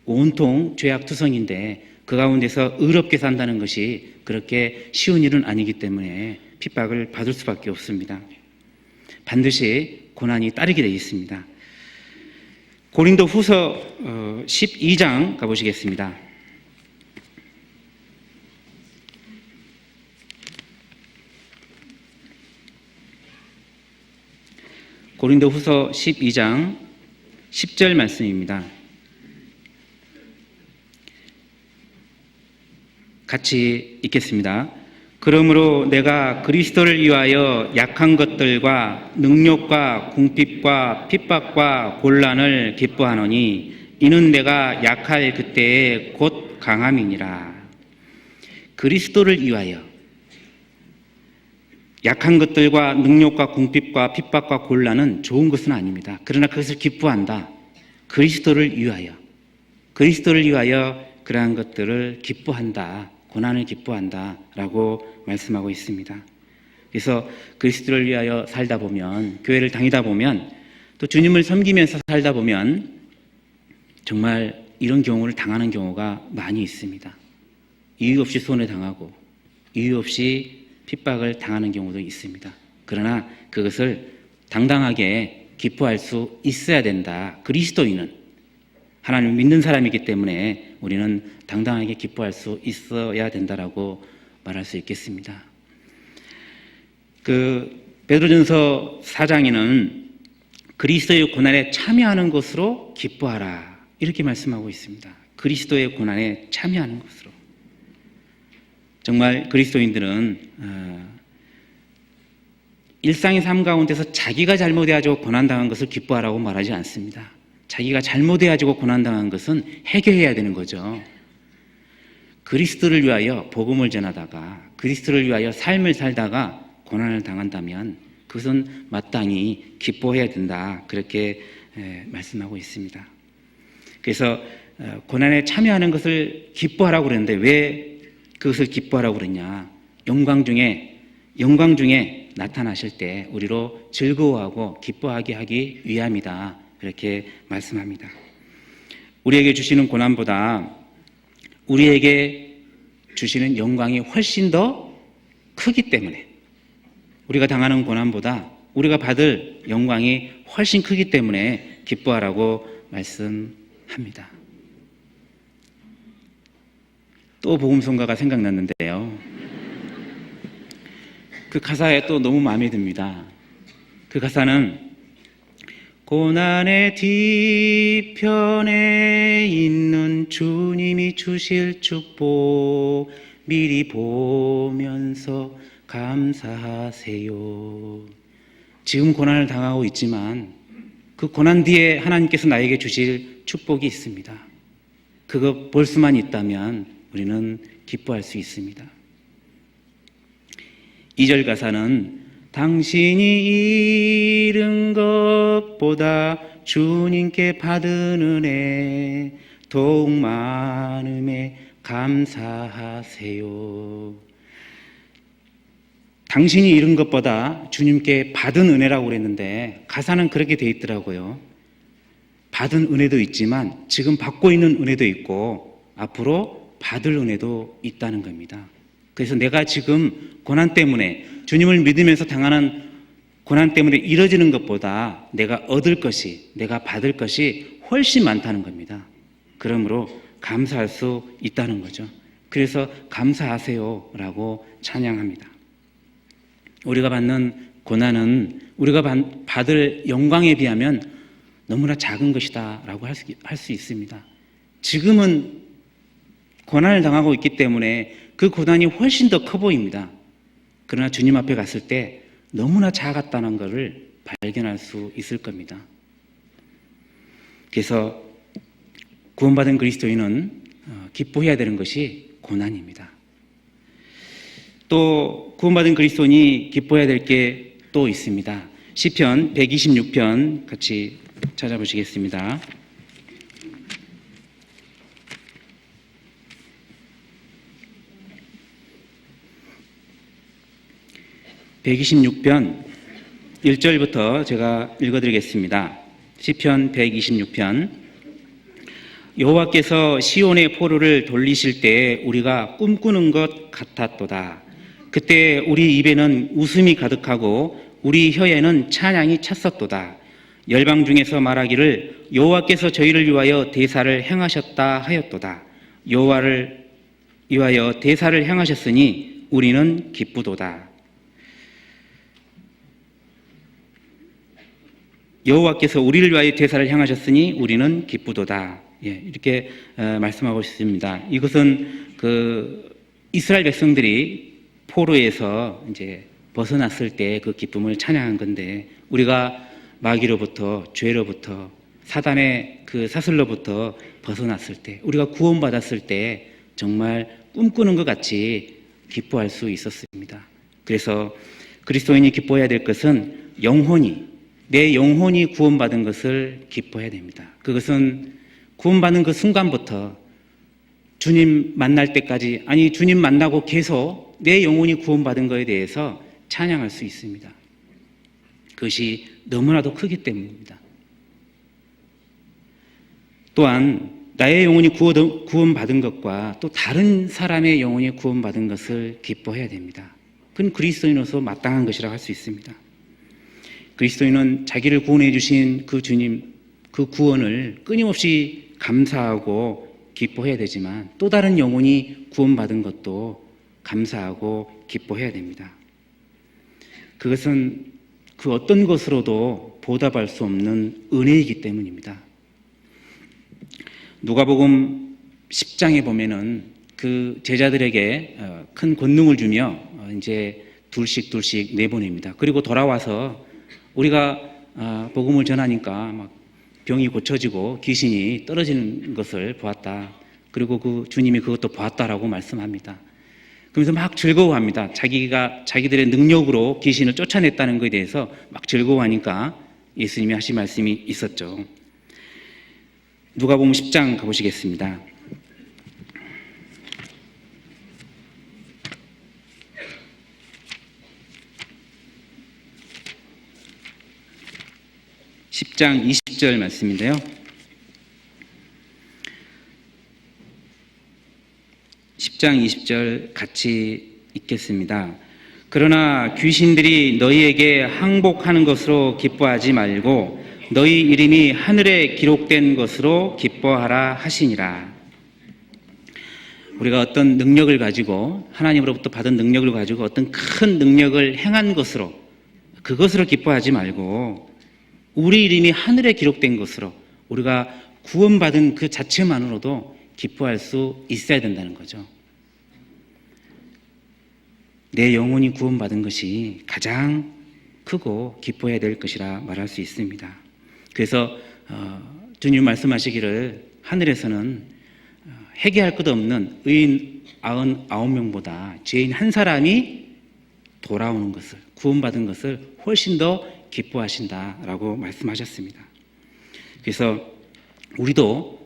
온통 죄악투성인데 그 가운데서 의롭게 산다는 것이 그렇게 쉬운 일은 아니기 때문에 핍박을 받을 수밖에 없습니다. 반드시 고난이 따르게 되어 있습니다. 고린도 후서 12장 가보시겠습니다. 고린도 후서 12장 10절 말씀입니다. 같이 읽겠습니다. 그러므로 내가 그리스도를 위하여 약한 것들과 능력과 궁핍과 핍박과 곤란을 기뻐하노니 이는 내가 약할 그때에 곧 강함이니라. 그리스도를 위하여 약한 것들과 능력과 궁핍과 핍박과 곤란은 좋은 것은 아닙니다. 그러나 그것을 기뻐한다. 그리스도를 위하여 그러한 것들을 기뻐한다. 고난을 기뻐한다 라고 말씀하고 있습니다. 그래서 그리스도를 위하여 살다 보면, 교회를 다니다 보면, 또 주님을 섬기면서 살다 보면 정말 이런 경우를 당하는 경우가 많이 있습니다. 이유 없이 손해당하고 이유 없이 핍박을 당하는 경우도 있습니다. 그러나 그것을 당당하게 기뻐할 수 있어야 된다. 그리스도인은, 하나님을 믿는 사람이기 때문에 우리는 당당하게 기뻐할 수 있어야 된다라고 말할 수 있겠습니다. 베드로전서 4장에는 그리스도의 고난에 참여하는 것으로 기뻐하라 이렇게 말씀하고 있습니다. 그리스도의 고난에 참여하는 것으로. 정말 그리스도인들은 일상의 삶 가운데서 자기가 잘못해가지고 고난당한 것을 기뻐하라고 말하지 않습니다. 자기가 잘못해가지고 고난당한 것은 해결해야 되는 거죠. 그리스도를 위하여 복음을 전하다가, 그리스도를 위하여 삶을 살다가 고난을 당한다면 그것은 마땅히 기뻐해야 된다. 그렇게 말씀하고 있습니다. 그래서 고난에 참여하는 것을 기뻐하라고 그랬는데 왜 그것을 기뻐하라고 그랬냐? 영광 중에 나타나실 때 우리로 즐거워하고 기뻐하게 하기 위함이다. 그렇게 말씀합니다. 우리에게 주시는 고난보다 우리에게 주시는 영광이 훨씬 더 크기 때문에, 우리가 당하는 고난보다 우리가 받을 영광이 훨씬 크기 때문에 기뻐하라고 말씀합니다. 또 복음성가가 생각났는데요. 그 가사에 또 너무 마음에 듭니다. 그 가사는 고난의 뒤편에 있는 주님이 주실 축복 미리 보면서 감사하세요. 지금 고난을 당하고 있지만 그 고난 뒤에 하나님께서 나에게 주실 축복이 있습니다. 그거 볼 수만 있다면 우리는 기뻐할 수 있습니다. 2절 가사는 당신이 잃은 것보다 주님께 받은 은혜 더욱 많음에 감사하세요. 당신이 잃은 것보다 주님께 받은 은혜라고 그랬는데 가사는 그렇게 돼 있더라고요. 받은 은혜도 있지만 지금 받고 있는 은혜도 있고 앞으로 받을 은혜도 있다는 겁니다. 그래서 내가 지금 고난 때문에, 주님을 믿으면서 당하는 고난 때문에 이뤄지는 것보다 내가 얻을 것이, 내가 받을 것이 훨씬 많다는 겁니다. 그러므로 감사할 수 있다는 거죠. 그래서 감사하세요 라고 찬양합니다. 우리가 받는 고난은 우리가 받을 영광에 비하면 너무나 작은 것이다 라고 할 수 있습니다. 지금은 고난을 당하고 있기 때문에 그 고난이 훨씬 더 커 보입니다. 그러나 주님 앞에 갔을 때 너무나 작았다는 것을 발견할 수 있을 겁니다. 그래서 구원받은 그리스도인은 기뻐해야 되는 것이 고난입니다. 또 구원받은 그리스도인이 기뻐해야 될 게 또 있습니다. 시편 126편 같이 찾아보시겠습니다. (126편) 1절부터 제가 읽어드리겠습니다. 시편 126편. 여호와께서 시온의 포로를 돌리실 때 우리가 꿈꾸는 것 같았도다. 그때 우리 입에는 웃음이 가득하고 우리 혀에는 찬양이 찼었도다. 열방 중에서 말하기를 여호와께서 저희를 위하여 대사를 행하셨다 하였도다. 여호와를 위하여 대사를 행하셨으니 우리는 기쁘도다. 여호와께서 우리를 위하여 대사를 행하셨으니 우리는 기쁘도다. 이렇게 말씀하고 있습니다. 이것은 이스라엘 백성들이 포로에서 이제 벗어났을 때 그 기쁨을 찬양한 건데, 우리가 마귀로부터, 죄로부터, 사단의 그 사슬로부터 벗어났을 때, 우리가 구원받았을 때 정말 꿈꾸는 것 같이 기뻐할 수 있었습니다. 그래서 그리스도인이 기뻐해야 될 것은 내 영혼이 구원받은 것을 기뻐해야 됩니다. 그것은 구원받는 그 순간부터 주님 만날 때까지, 아니 주님 만나고 계속 내 영혼이 구원받은 것에 대해서 찬양할 수 있습니다. 그것이 너무나도 크기 때문입니다. 또한 나의 영혼이 구원받은 것과 또 다른 사람의 영혼이 구원받은 것을 기뻐해야 됩니다. 그건 그리스도인으로서 마땅한 것이라고 할 수 있습니다. 그리스도인은 자기를 구원해 주신 그 주님, 그 구원을 끊임없이 감사하고 기뻐해야 되지만 또 다른 영혼이 구원받은 것도 감사하고 기뻐해야 됩니다. 그것은 그 어떤 것으로도 보답할 수 없는 은혜이기 때문입니다. 누가복음 10장에 보면은 그 제자들에게 큰 권능을 주며 이제 둘씩 내보냅니다. 그리고 돌아와서 우리가 복음을 전하니까 막 병이 고쳐지고 귀신이 떨어지는 것을 보았다. 그리고 그 주님이 그것도 보았다라고 말씀합니다. 그러면서 막 즐거워합니다. 자기들의 능력으로 귀신을 쫓아냈다는 것에 대해서 막 즐거워하니까 예수님이 하신 말씀이 있었죠. 누가복음 10장 가보시겠습니다. (10장) 20절 말씀인데요. 10장 20절 같이 읽겠습니다. 그러나 귀신들이 너희에게 항복하는 것으로 기뻐하지 말고 너희 이름이 하늘에 기록된 것으로 기뻐하라 하시니라. 우리가 어떤 능력을 가지고 하나님으로부터 받은 능력을 가지고 어떤 큰 능력을 행한 것으로, 그것으로 기뻐하지 말고 우리 이름이 하늘에 기록된 것으로, 우리가 구원받은 그 자체만으로도 기뻐할 수 있어야 된다는 거죠. 내 영혼이 구원받은 것이 가장 크고 기뻐해야 될 것이라 말할 수 있습니다. 그래서 주님 말씀하시기를 하늘에서는 회개할 것 없는 의인 99명보다 죄인 한 사람이 돌아오는 것을, 구원받은 것을 훨씬 더 기뻐하신다라고 말씀하셨습니다. 그래서 우리도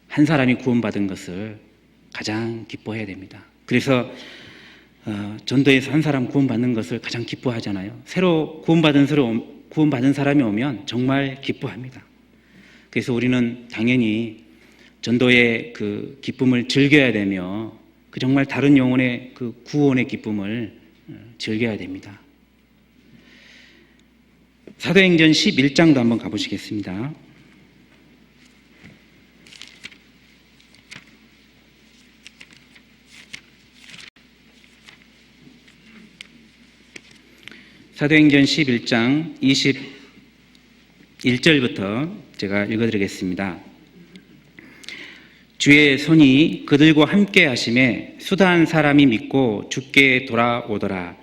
한 사람이 구원받은 것을 가장 기뻐해야 됩니다. 그래서 전도에서 한 사람 구원받는 것을 가장 기뻐하잖아요. 새로 구원받은 사람이 오면 정말 기뻐합니다. 그래서 우리는 당연히 전도의 그 기쁨을 즐겨야 되며 그 정말 다른 영혼의 그 구원의 기쁨을 즐겨야 됩니다. 사도행전 11장도 한번 가보시겠습니다. 사도행전 11장 21절부터 제가 읽어드리겠습니다. 주의 손이 그들과 함께 하심에 수다한 사람이 믿고 주께 돌아오더라.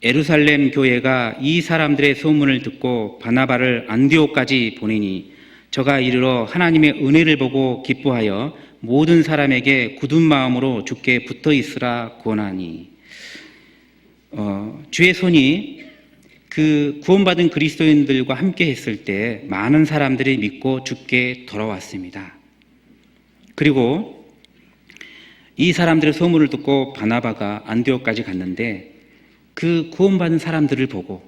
예루살렘 교회가 이 사람들의 소문을 듣고 바나바를 안디옥까지 보내니 저가 이르러 하나님의 은혜를 보고 기뻐하여 모든 사람에게 굳은 마음으로 주께 붙어 있으라 권하니. 주의 손이 그 구원받은 그리스도인들과 함께 했을 때 많은 사람들이 믿고 주께 돌아왔습니다. 그리고 이 사람들의 소문을 듣고 바나바가 안디옥까지 갔는데 그 구원받은 사람들을 보고,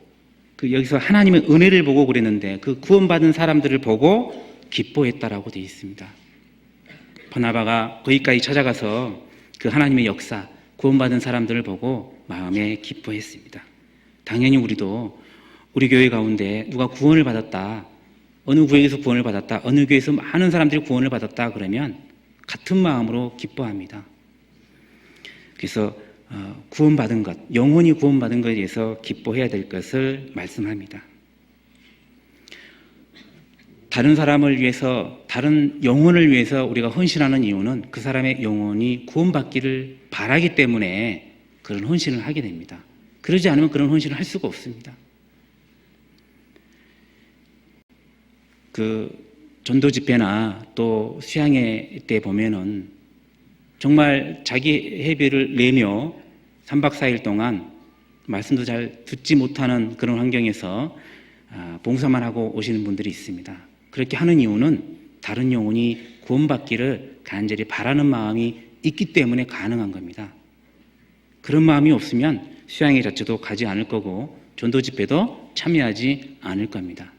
여기서 하나님의 은혜를 보고 그랬는데 그 구원받은 사람들을 보고 기뻐했다라고 되어 있습니다. 바나바가 거기까지 찾아가서 그 하나님의 역사, 구원받은 사람들을 보고 마음에 기뻐했습니다. 당연히 우리도 우리 교회 가운데 누가 구원을 받았다, 어느 교회에서 구원을 받았다, 어느 교회에서 많은 사람들이 구원을 받았다 그러면 같은 마음으로 기뻐합니다. 그래서 구원받은 것, 영혼이 구원받은 것에 대해서 기뻐해야 될 것을 말씀합니다. 다른 사람을 위해서, 다른 영혼을 위해서 우리가 헌신하는 이유는 그 사람의 영혼이 구원받기를 바라기 때문에 그런 헌신을 하게 됩니다. 그러지 않으면 그런 헌신을 할 수가 없습니다. 전도 집회나 또 수양회 때 보면은 정말 자기 회비를 내며 3박 4일 동안 말씀도 잘 듣지 못하는 그런 환경에서 봉사만 하고 오시는 분들이 있습니다. 그렇게 하는 이유는 다른 영혼이 구원받기를 간절히 바라는 마음이 있기 때문에 가능한 겁니다. 그런 마음이 없으면 수양회 자체도 가지 않을 거고 전도 집회도 참여하지 않을 겁니다.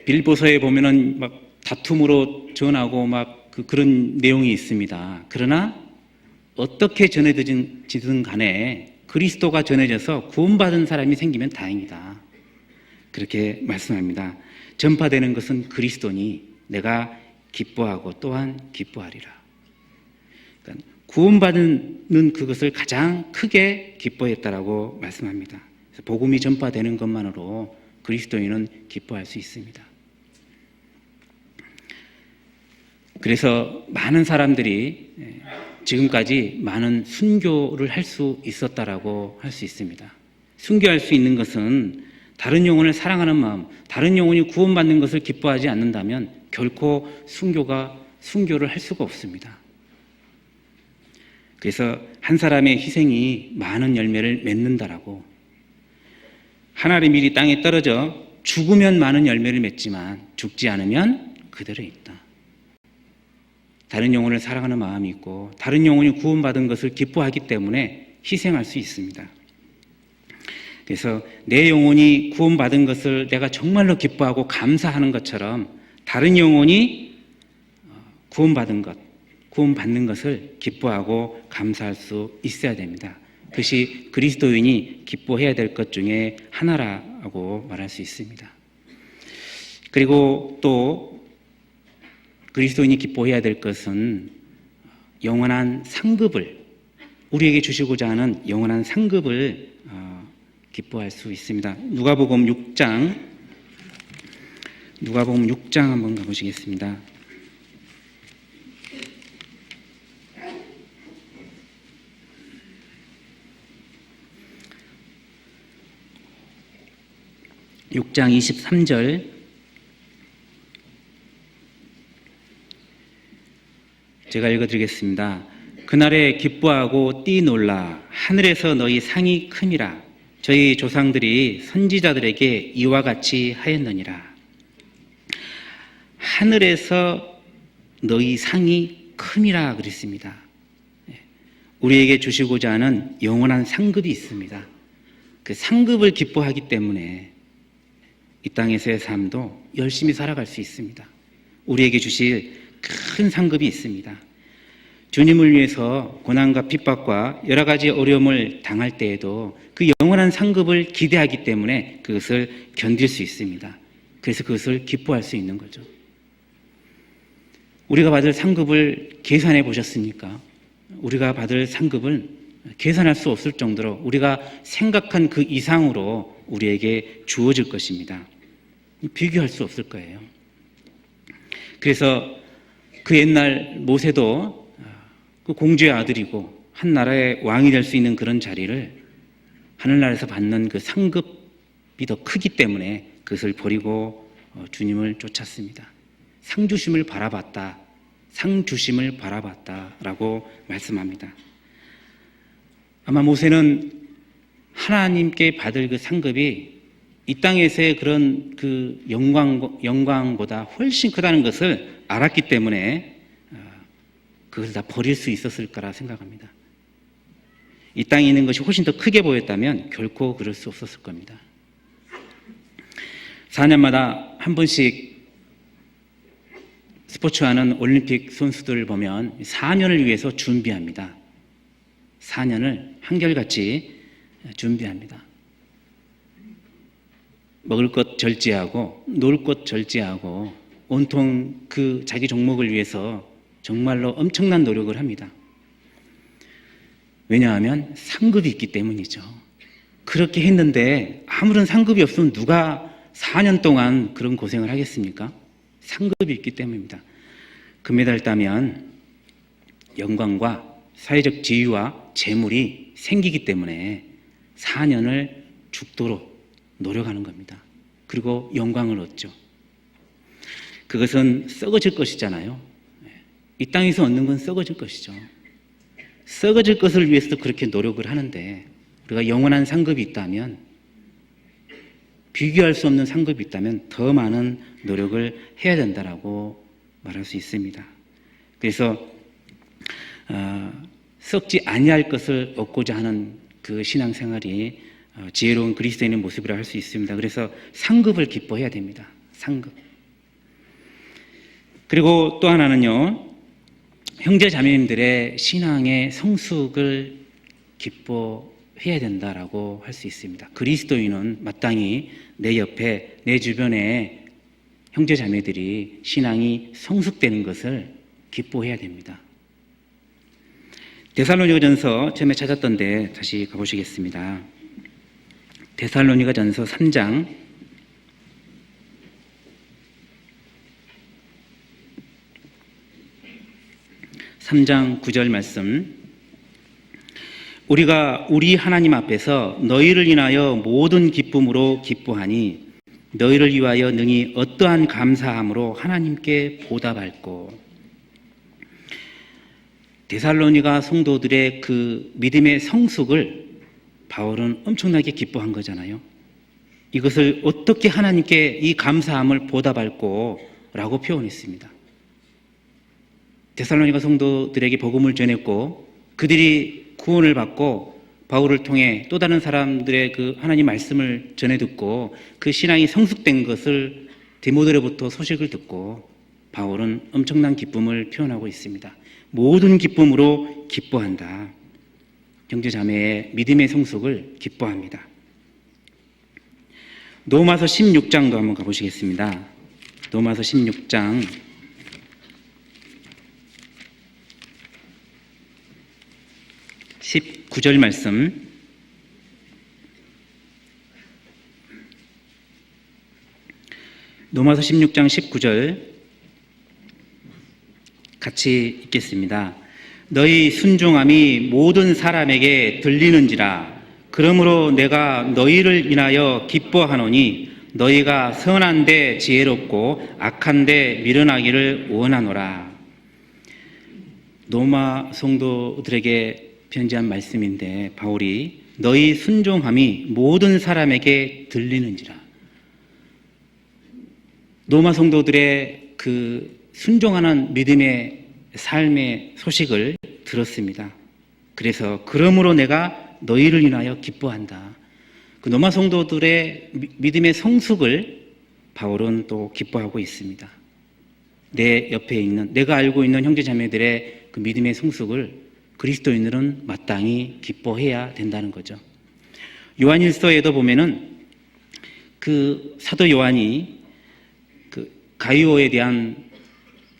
빌립보서에 보면은 막 다툼으로 전하고 막 그런 내용이 있습니다. 그러나 어떻게 전해지든 간에 그리스도가 전해져서 구원받은 사람이 생기면 다행이다. 그렇게 말씀합니다. 전파되는 것은 그리스도니 내가 기뻐하고 또한 기뻐하리라. 그러니까 구원받는 그것을 가장 크게 기뻐했다라고 말씀합니다. 그래서 복음이 전파되는 것만으로 그리스도인은 기뻐할 수 있습니다. 그래서 많은 사람들이 지금까지 많은 순교를 할 수 있었다라고 할 수 있습니다. 순교할 수 있는 것은 다른 영혼을 사랑하는 마음, 다른 영혼이 구원받는 것을 기뻐하지 않는다면 결코 순교를 할 수가 없습니다. 그래서 한 사람의 희생이 많은 열매를 맺는다라고, 한 알의 밀이 땅에 떨어져 죽으면 많은 열매를 맺지만 죽지 않으면 그대로 있다. 다른 영혼을 사랑하는 마음이 있고 다른 영혼이 구원받은 것을 기뻐하기 때문에 희생할 수 있습니다. 그래서 내 영혼이 구원받은 것을 내가 정말로 기뻐하고 감사하는 것처럼 다른 영혼이 구원받는 것을 기뻐하고 감사할 수 있어야 됩니다. 그것이 그리스도인이 기뻐해야 될 것 중에 하나라고 말할 수 있습니다. 그리고 또 그리스도인이 기뻐해야 될 것은 영원한 상급을, 우리에게 주시고자 하는 영원한 상급을 기뻐할 수 있습니다. 누가복음 6장 한번 가보시겠습니다. (6장 23절) 제가 읽어드리겠습니다. 그날에 기뻐하고 뛰놀라 하늘에서 너희 상이 큼이라. 저희 조상들이 선지자들에게 이와 같이 하였느니라. 하늘에서 너희 상이 큼이라 그랬습니다. 우리에게 주시고자 하는 영원한 상급이 있습니다. 그 상급을 기뻐하기 때문에 이 땅에서의 삶도 열심히 살아갈 수 있습니다. 우리에게 주실 큰 상급이 있습니다. 주님을 위해서 고난과 핍박과 여러 가지 어려움을 당할 때에도 그 영원한 상급을 기대하기 때문에 그것을 견딜 수 있습니다. 그래서 그것을 기뻐할 수 있는 거죠. 우리가 받을 상급을 계산해 보셨습니까? 우리가 받을 상급은 계산할 수 없을 정도로 우리가 생각한 그 이상으로 우리에게 주어질 것입니다. 비교할 수 없을 거예요. 그래서 그 옛날 모세도 그 공주의 아들이고 한 나라의 왕이 될 수 있는 그런 자리를 하늘나라에서 받는 그 상급이 더 크기 때문에 그것을 버리고 주님을 쫓았습니다. 상 주심을 바라봤다라고 말씀합니다. 아마 모세는 하나님께 받을 그 상급이 이 땅에서의 그런 그 영광보다 훨씬 크다는 것을 알았기 때문에 그것을 다 버릴 수 있었을 거라 생각합니다. 이 땅에 있는 것이 훨씬 더 크게 보였다면 결코 그럴 수 없었을 겁니다. 4년마다 한 번씩 스포츠하는 올림픽 선수들을 보면 4년을 위해서 준비합니다. 4년을 한결같이 준비합니다. 먹을 것 절제하고 놀 것 절제하고 온통 그 자기 종목을 위해서 정말로 엄청난 노력을 합니다. 왜냐하면 상급이 있기 때문이죠. 그렇게 했는데 아무런 상급이 없으면 누가 4년 동안 그런 고생을 하겠습니까? 상급이 있기 때문입니다. 금메달 따면 영광과 사회적 지위와 재물이 생기기 때문에 4년을 죽도록 노력하는 겁니다. 그리고 영광을 얻죠. 그것은 썩어질 것이잖아요. 이 땅에서 얻는 건 썩어질 것이죠. 썩어질 것을 위해서도 그렇게 노력을 하는데, 우리가 영원한 상급이 있다면, 비교할 수 없는 상급이 있다면 더 많은 노력을 해야 된다라고 말할 수 있습니다. 그래서 썩지 아니할 것을 얻고자 하는 그 신앙생활이 지혜로운 그리스도인의 모습이라 할 수 있습니다. 그래서 상급을 기뻐해야 됩니다. 상급. 그리고 또 하나는요, 형제 자매님들의 신앙의 성숙을 기뻐해야 된다라고 할 수 있습니다. 그리스도인은 마땅히 내 옆에, 내 주변에 형제 자매들이 신앙이 성숙되는 것을 기뻐해야 됩니다. 데살로니가전서 처음에 찾았던데 다시 가보시겠습니다. 데살로니가전서 3장 9절 말씀. 우리가 우리 하나님 앞에서 너희를 인하여 모든 기쁨으로 기뻐하니 너희를 위하여 능히 어떠한 감사함으로 하나님께 보답할꼬. 데살로니가 성도들의 그 믿음의 성숙을 바울은 엄청나게 기뻐한 거잖아요. 이것을 어떻게 하나님께 이 감사함을 보답할꼬 라고 표현했습니다. 데살로니가 성도들에게 복음을 전했고, 그들이 구원을 받고 바울을 통해 또 다른 사람들의 그 하나님 말씀을 전해 듣고 그 신앙이 성숙된 것을 디모데로부터 소식을 듣고 바울은 엄청난 기쁨을 표현하고 있습니다. 모든 기쁨으로 기뻐한다. 형제 자매의 믿음의 성숙을 기뻐합니다. 로마서 16장도 한번 가보시겠습니다. 로마서 16장 19절 말씀. 로마서 16장 19절 같이 읽겠습니다. 너희 순종함이 모든 사람에게 들리는지라. 그러므로 내가 너희를 인하여 기뻐하노니 너희가 선한데 지혜롭고 악한데 미련하기를 원하노라. 로마 성도들에게 편지한 말씀인데, 바울이 너희 순종함이 모든 사람에게 들리는지라. 로마 성도들의 그 순종하는 믿음의 삶의 소식을 들었습니다. 그래서 그러므로 내가 너희를 인하여 기뻐한다. 그 로마 성도들의 믿음의 성숙을 바울은 또 기뻐하고 있습니다. 내 옆에 있는, 내가 알고 있는 형제 자매들의 그 믿음의 성숙을 그리스도인들은 마땅히 기뻐해야 된다는 거죠. 요한일서에도 보면은 그 사도 요한이 그 가이오에 대한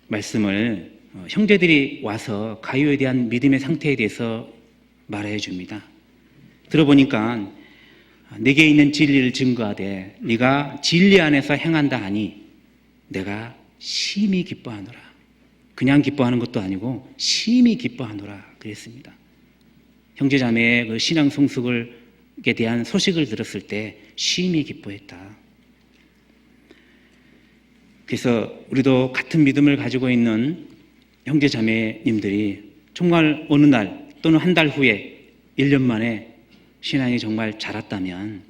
말씀을 형제들이 와서 가이오에 대한 믿음의 상태에 대해서 말해 줍니다. 들어보니까 내게 있는 진리를 증거하되 네가 진리 안에서 행한다 하니 내가 심히 기뻐하노라. 그냥 기뻐하는 것도 아니고 심히 기뻐하노라 그랬습니다. 형제 자매의 그 신앙 성숙에 대한 소식을 들었을 때 심히 기뻐했다. 그래서 우리도 같은 믿음을 가지고 있는 형제 자매님들이 정말 어느 날 또는 한 달 후에 1년 만에 신앙이 정말 자랐다면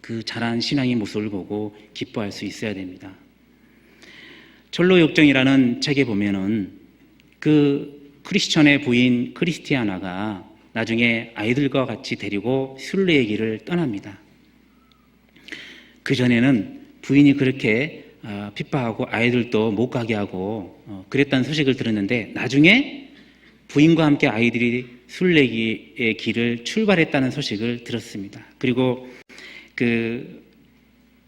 그 자란 신앙의 모습을 보고 기뻐할 수 있어야 됩니다. 철로역정이라는 책에 보면은 그 크리스천의 부인 크리스티아나가 나중에 아이들과 같이 데리고 순례의 길을 떠납니다. 그전에는 부인이 그렇게 핍박하고 아이들도 못 가게 하고 그랬다는 소식을 들었는데, 나중에 부인과 함께 아이들이 순례의 길을 출발했다는 소식을 들었습니다. 그리고 그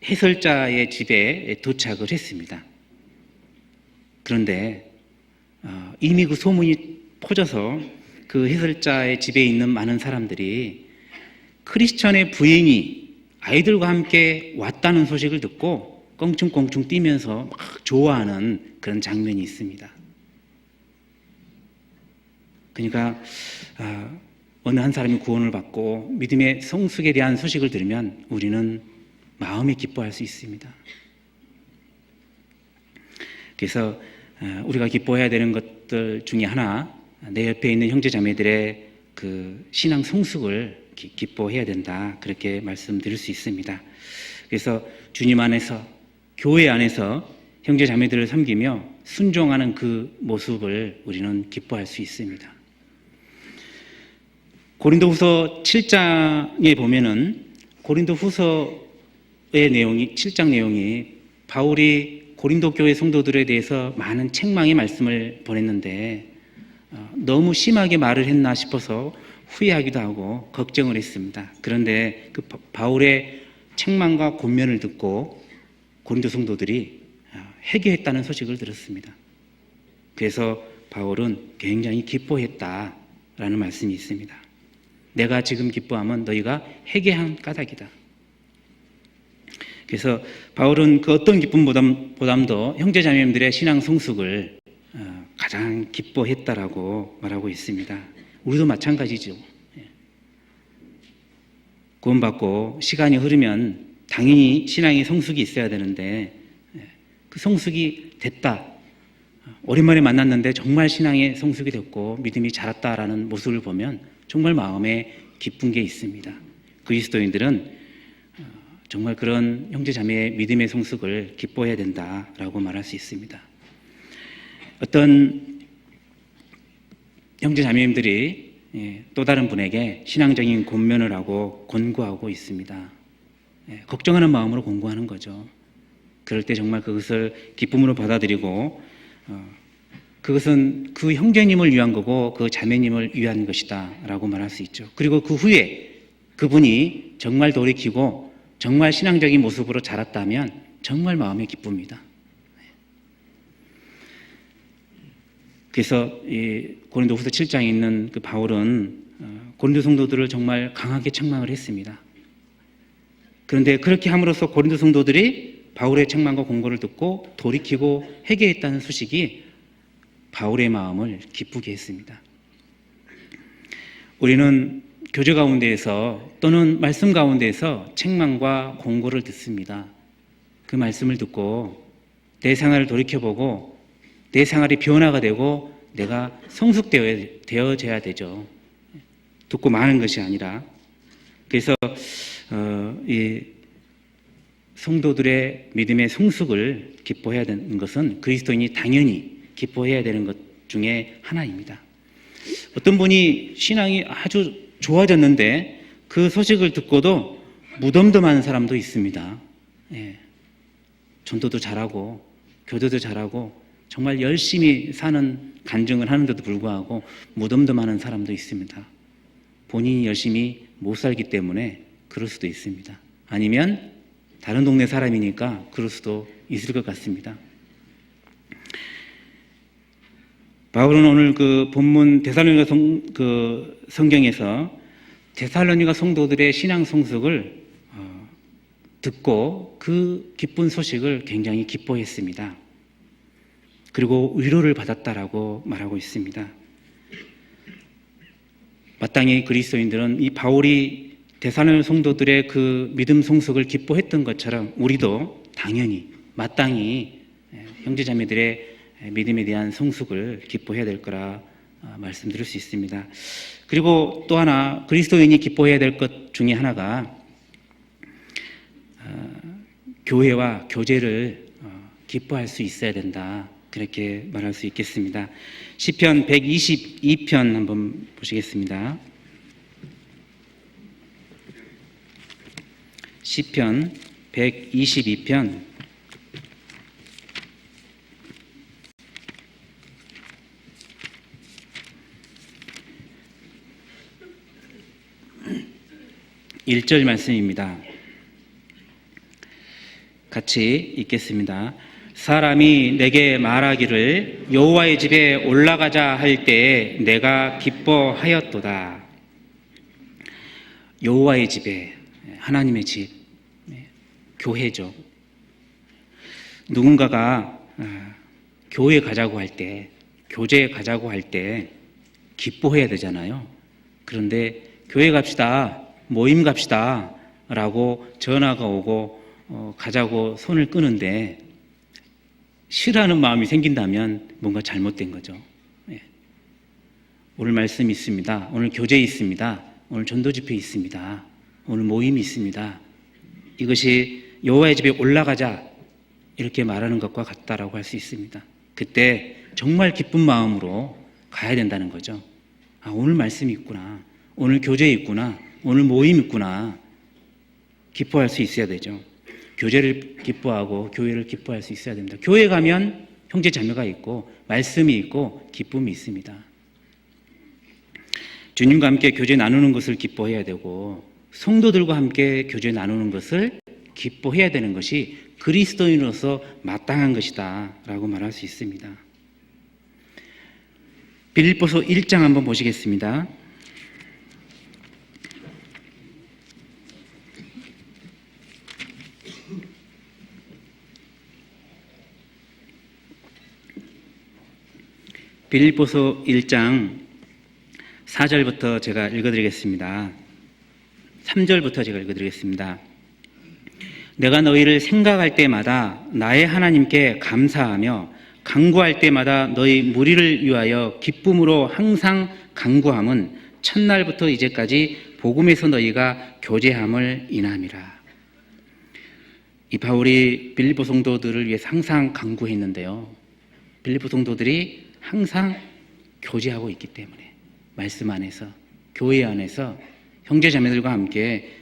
해설자의 집에 도착을 했습니다. 그런데 이미 그 소문이 퍼져서 그 해설자의 집에 있는 많은 사람들이 크리스천의 부인이 아이들과 함께 왔다는 소식을 듣고 껑충껑충 뛰면서 막 좋아하는 그런 장면이 있습니다. 그러니까 어느 한 사람이 구원을 받고 믿음의 성숙에 대한 소식을 들으면 우리는 마음에 기뻐할 수 있습니다. 그래서 우리가 기뻐해야 되는 것들 중에 하나, 내 옆에 있는 형제 자매들의 그 신앙 성숙을 기뻐해야 된다, 그렇게 말씀드릴 수 있습니다. 그래서 주님 안에서, 교회 안에서 형제 자매들을 섬기며 순종하는 그 모습을 우리는 기뻐할 수 있습니다. 고린도후서 7장에 보면은 고린도후서의 내용이 7장 내용이 바울이 고린도 교회 성도들에 대해서 많은 책망의 말씀을 보냈는데 너무 심하게 말을 했나 싶어서 후회하기도 하고 걱정을 했습니다. 그런데 그 바울의 책망과 권면을 듣고 고린도 성도들이 회개했다는 소식을 들었습니다. 그래서 바울은 굉장히 기뻐했다라는 말씀이 있습니다. 내가 지금 기뻐하면 너희가 회개한 까닭이다. 그래서 바울은 그 어떤 기쁨보담도 형제자매님들의 신앙 성숙을 가장 기뻐했다라고 말하고 있습니다. 우리도 마찬가지죠. 구원받고 시간이 흐르면 당연히 신앙의 성숙이 있어야 되는데 그 성숙이 됐다, 오랜만에 만났는데 정말 신앙의 성숙이 됐고 믿음이 자랐다라는 모습을 보면 정말 마음에 기쁜 게 있습니다. 그리스도인들은 정말 그런 형제자매의 믿음의 성숙을 기뻐해야 된다라고 말할 수 있습니다. 어떤 형제자매님들이 또 다른 분에게 신앙적인 권면을 하고 권고하고 있습니다. 걱정하는 마음으로 권고하는 거죠. 그럴 때 정말 그것을 기쁨으로 받아들이고 그것은 그 형제님을 위한 거고 그 자매님을 위한 것이다 라고 말할 수 있죠. 그리고 그 후에 그분이 정말 돌이키고 정말 신앙적인 모습으로 자랐다면 정말 마음에 기쁩니다. 그래서 이 고린도후서 7장에 있는 그 바울은 고린도 성도들을 정말 강하게 책망을 했습니다. 그런데 그렇게 함으로써 고린도 성도들이 바울의 책망과 권고를 듣고 돌이키고 회개했다는 소식이 바울의 마음을 기쁘게 했습니다. 우리는 교제 가운데에서 또는 말씀 가운데에서 책망과 권고를 듣습니다. 그 말씀을 듣고 내 생활을 돌이켜보고 내 생활이 변화가 되고 내가 성숙되어져야 되죠. 듣고 마는 것이 아니라. 그래서 이 성도들의 믿음의 성숙을 기뻐해야 되는 것은 그리스도인이 당연히 기뻐해야 되는 것 중에 하나입니다. 어떤 분이 신앙이 아주 좋아졌는데 그 소식을 듣고도 무덤덤한 사람도 있습니다. 전도도 잘하고 교도도 잘하고 정말 열심히 사는 간증을 하는데도 불구하고 무덤덤하는 사람도 있습니다. 본인이 열심히 못 살기 때문에 그럴 수도 있습니다. 아니면 다른 동네 사람이니까 그럴 수도 있을 것 같습니다. 바울은 오늘 그 본문 데살로니가 성경에서 데살로니가 성도들의 신앙 성숙을 듣고 그 기쁜 소식을 굉장히 기뻐했습니다. 그리고 위로를 받았다라고 말하고 있습니다. 마땅히 그리스도인들은 이 바울이 데살로니가 성도들의 그 믿음 성숙을 기뻐했던 것처럼 우리도 당연히 마땅히 형제자매들의 믿음에 대한 성숙을 기뻐해야 될 거라 말씀드릴 수 있습니다. 그리고 또 하나 그리스도인이 기뻐해야 될 것 중에 하나가 교회와 교제를 기뻐할 수 있어야 된다, 그렇게 말할 수 있겠습니다. 시편 122편 한번 보시겠습니다. 시편 122편 1절 말씀입니다. 같이 읽겠습니다. 사람이 내게 말하기를 여호와의 집에 올라가자 할 때에 내가 기뻐하였도다. 여호와의 집에, 하나님의 집, 교회죠. 누군가가 교회 가자고 할 때, 교제 가자고 할 때 기뻐해야 되잖아요. 그런데 교회 갑시다, 모임 갑시다 라고 전화가 오고 가자고 손을 끄는데 싫어하는 마음이 생긴다면 뭔가 잘못된 거죠. 예. 오늘 말씀이 있습니다. 오늘 교제 있습니다. 오늘 전도 집회 있습니다. 오늘 모임이 있습니다. 이것이 여호와의 집에 올라가자 이렇게 말하는 것과 같다라고 할 수 있습니다. 그때 정말 기쁜 마음으로 가야 된다는 거죠. 아, 오늘 말씀이 있구나. 오늘 교제 있구나. 오늘 모임 있구나. 기뻐할 수 있어야 되죠. 교제를 기뻐하고 교회를 기뻐할 수 있어야 됩니다. 교회 가면 형제 자매가 있고 말씀이 있고 기쁨이 있습니다. 주님과 함께 교제 나누는 것을 기뻐해야 되고 성도들과 함께 교제 나누는 것을 기뻐해야 되는 것이 그리스도인으로서 마땅한 것이다 라고 말할 수 있습니다. 빌립보서 1장 한번 보시겠습니다. 빌립보서 1장 4절부터 제가 읽어드리겠습니다. 3절부터 제가 읽어드리겠습니다. 내가 너희를 생각할 때마다 나의 하나님께 감사하며 간구할 때마다 너희 무리를 위하여 기쁨으로 항상 간구함은 첫날부터 이제까지 복음에서 너희가 교제함을 인함이라. 이 바울이 빌립보 성도들을 위해서 항상 간구했는데요. 빌립보 성도들이 항상 교제하고 있기 때문에 말씀 안에서 교회 안에서 형제 자매들과 함께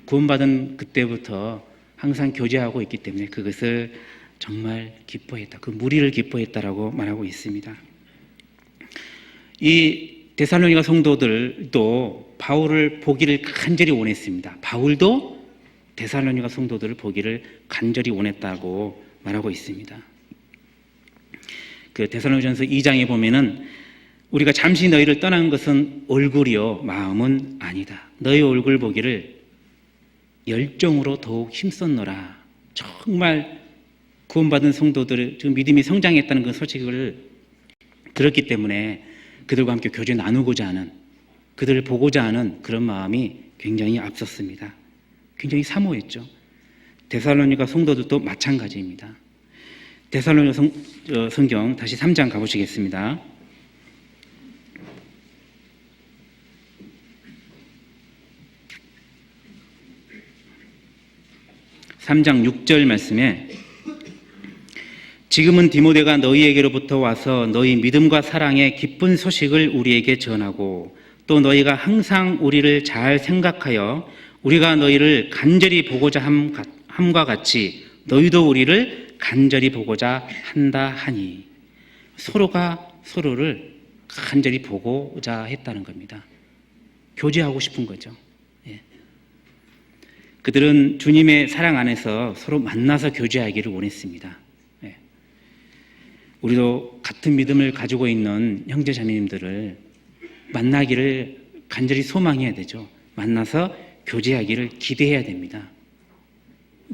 구원받은 그때부터 항상 교제하고 있기 때문에 그것을 정말 기뻐했다. 그 무리를 기뻐했다라고 말하고 있습니다. 이 데살로니가 성도들도 바울을 보기를 간절히 원했습니다. 바울도 데살로니가 성도들을 보기를 간절히 원했다고 말하고 있습니다. 그 데살로니가전서 2장에 보면은 우리가 잠시 너희를 떠난 것은 얼굴이요 마음은 아니다. 너희 얼굴 보기를 열정으로 더욱 힘썼노라. 정말 구원받은 성도들의 믿음이 성장했다는 그 소식을 들었기 때문에 그들과 함께 교제 나누고자 하는, 그들을 보고자 하는 그런 마음이 굉장히 앞섰습니다. 굉장히 사모했죠. 데살로니가 성도들도 마찬가지입니다. 데살로니가 성경 다시 3장 가보시겠습니다. 3장 6절 말씀에 지금은 디모데가 너희에게로부터 와서 너희 믿음과 사랑의 기쁜 소식을 우리에게 전하고 또 너희가 항상 우리를 잘 생각하여 우리가 너희를 간절히 보고자 함과 같이 너희도 우리를 간절히 보고자 한다 하니, 서로가 서로를 간절히 보고자 했다는 겁니다. 교제하고 싶은 거죠. 그들은 주님의 사랑 안에서 서로 만나서 교제하기를 원했습니다. 우리도 같은 믿음을 가지고 있는 형제 자매님들을 만나기를 간절히 소망해야 되죠. 만나서 교제하기를 기대해야 됩니다.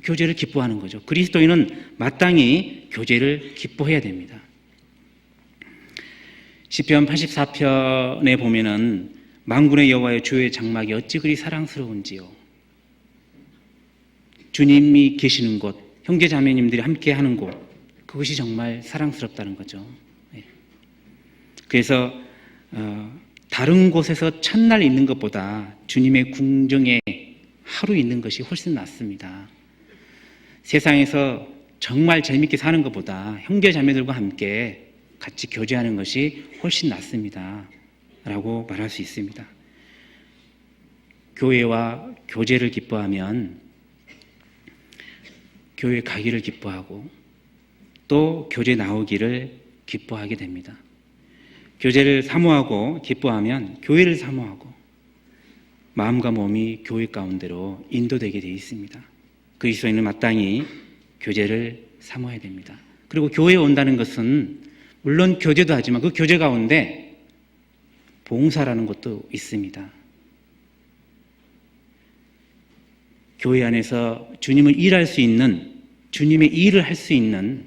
교제를 기뻐하는 거죠. 그리스도인은 마땅히 교제를 기뻐해야 됩니다. 시편 84편에 보면은 만군의 여호와의 주의 장막이 어찌 그리 사랑스러운지요. 주님이 계시는 곳, 형제 자매님들이 함께 하는 곳, 그것이 정말 사랑스럽다는 거죠. 그래서 다른 곳에서 첫날 있는 것보다 주님의 궁정에 하루 있는 것이 훨씬 낫습니다. 세상에서 정말 재밌게 사는 것보다 형제 자매들과 함께 같이 교제하는 것이 훨씬 낫습니다 라고 말할 수 있습니다. 교회와 교제를 기뻐하면 교회 가기를 기뻐하고 또 교제 나오기를 기뻐하게 됩니다. 교제를 사모하고 기뻐하면 교회를 사모하고 마음과 몸이 교회 가운데로 인도되게 되어 있습니다. 그리스도인은 마땅히 교제를 사모해야 됩니다. 그리고 교회에 온다는 것은 물론 교제도 하지만 그 교제 가운데 봉사라는 것도 있습니다. 교회 안에서 주님을 일할 수 있는, 주님의 일을 할 수 있는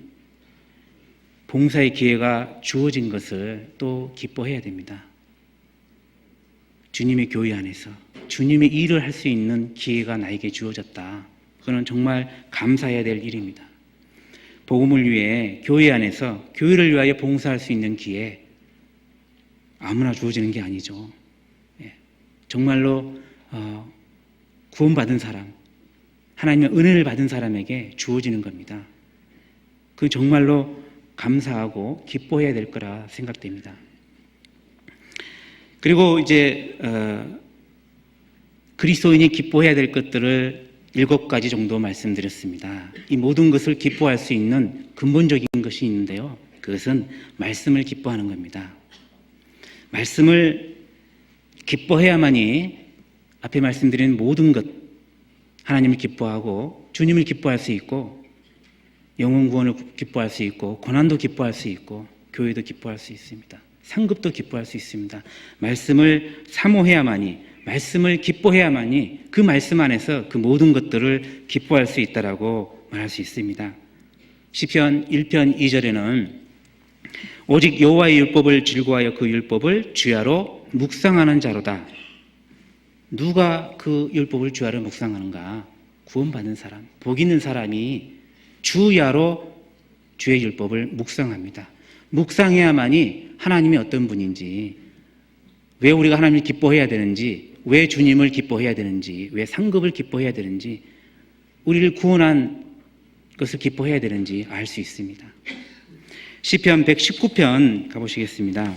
봉사의 기회가 주어진 것을 또 기뻐해야 됩니다. 주님의 교회 안에서 주님의 일을 할 수 있는 기회가 나에게 주어졌다. 그건 정말 감사해야 될 일입니다. 복음을 위해 교회 안에서 교회를 위하여 봉사할 수 있는 기회 아무나 주어지는 게 아니죠. 정말로 구원받은 사람, 하나님의 은혜를 받은 사람에게 주어지는 겁니다. 그 정말로 감사하고 기뻐해야 될 거라 생각됩니다. 그리고 이제 그리스도인이 기뻐해야 될 것들을 7가지 정도 말씀드렸습니다. 이 모든 것을 기뻐할 수 있는 근본적인 것이 있는데요. 그것은 말씀을 기뻐하는 겁니다. 말씀을 기뻐해야만이 앞에 말씀드린 모든 것, 하나님을 기뻐하고 주님을 기뻐할 수 있고 영혼 구원을 기뻐할 수 있고 고난도 기뻐할 수 있고 교회도 기뻐할 수 있습니다. 상급도 기뻐할 수 있습니다. 말씀을 사모해야만이, 말씀을 기뻐해야만이 그 말씀 안에서 그 모든 것들을 기뻐할 수 있다라고 말할 수 있습니다. 시편 1편 2절에는 오직 여호와의 율법을 즐거워하여 그 율법을 주야로 묵상하는 자로다. 누가 그 율법을 주야로 묵상하는가? 구원받은 사람, 복 있는 사람이 주야로 주의 율법을 묵상합니다. 묵상해야만이 하나님이 어떤 분인지, 왜 우리가 하나님을 기뻐해야 되는지, 왜 주님을 기뻐해야 되는지, 왜 상급을 기뻐해야 되는지, 우리를 구원한 것을 기뻐해야 되는지 알 수 있습니다. 시편 119편 가보시겠습니다.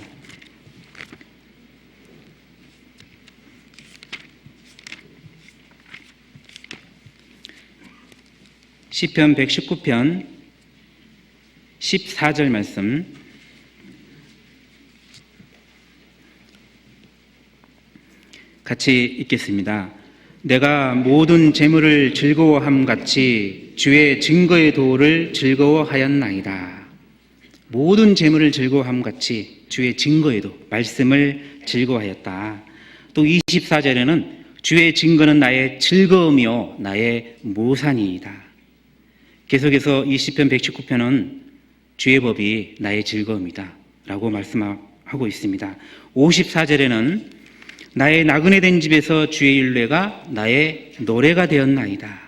시편 119편 14절 말씀 같이 읽겠습니다. 내가 모든 재물을 즐거워함 같이 주의 증거의 도를 즐거워하였나이다. 모든 재물을 즐거워함 같이 주의 증거의 도, 말씀을 즐거워하였다. 또 24절에는 주의 증거는 나의 즐거움이요 나의 모산이이다. 계속해서 이 시편 119편은 주의 법이 나의 즐거움이다 라고 말씀하고 있습니다. 54절에는 나의 나그네 된 집에서 주의 율례가 나의 노래가 되었나이다.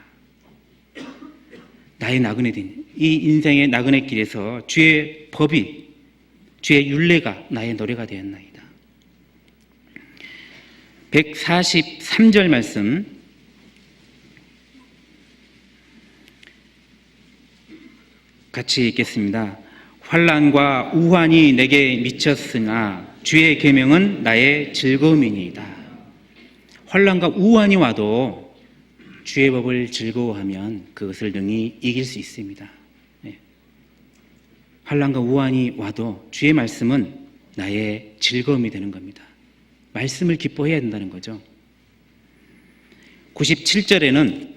나의 나그네 된, 이 인생의 나그네 길에서 주의 법이, 주의 율례가 나의 노래가 되었나이다. 143절 말씀 같이 읽겠습니다. 환난과 우환이 내게 미쳤으나 주의 계명은 나의 즐거움이니이다. 환난과 우환이 와도 주의 법을 즐거워하면 그것을 능히 이길 수 있습니다. 환난과 우환이 와도 주의 말씀은 나의 즐거움이 되는 겁니다. 말씀을 기뻐해야 된다는 거죠. 97절에는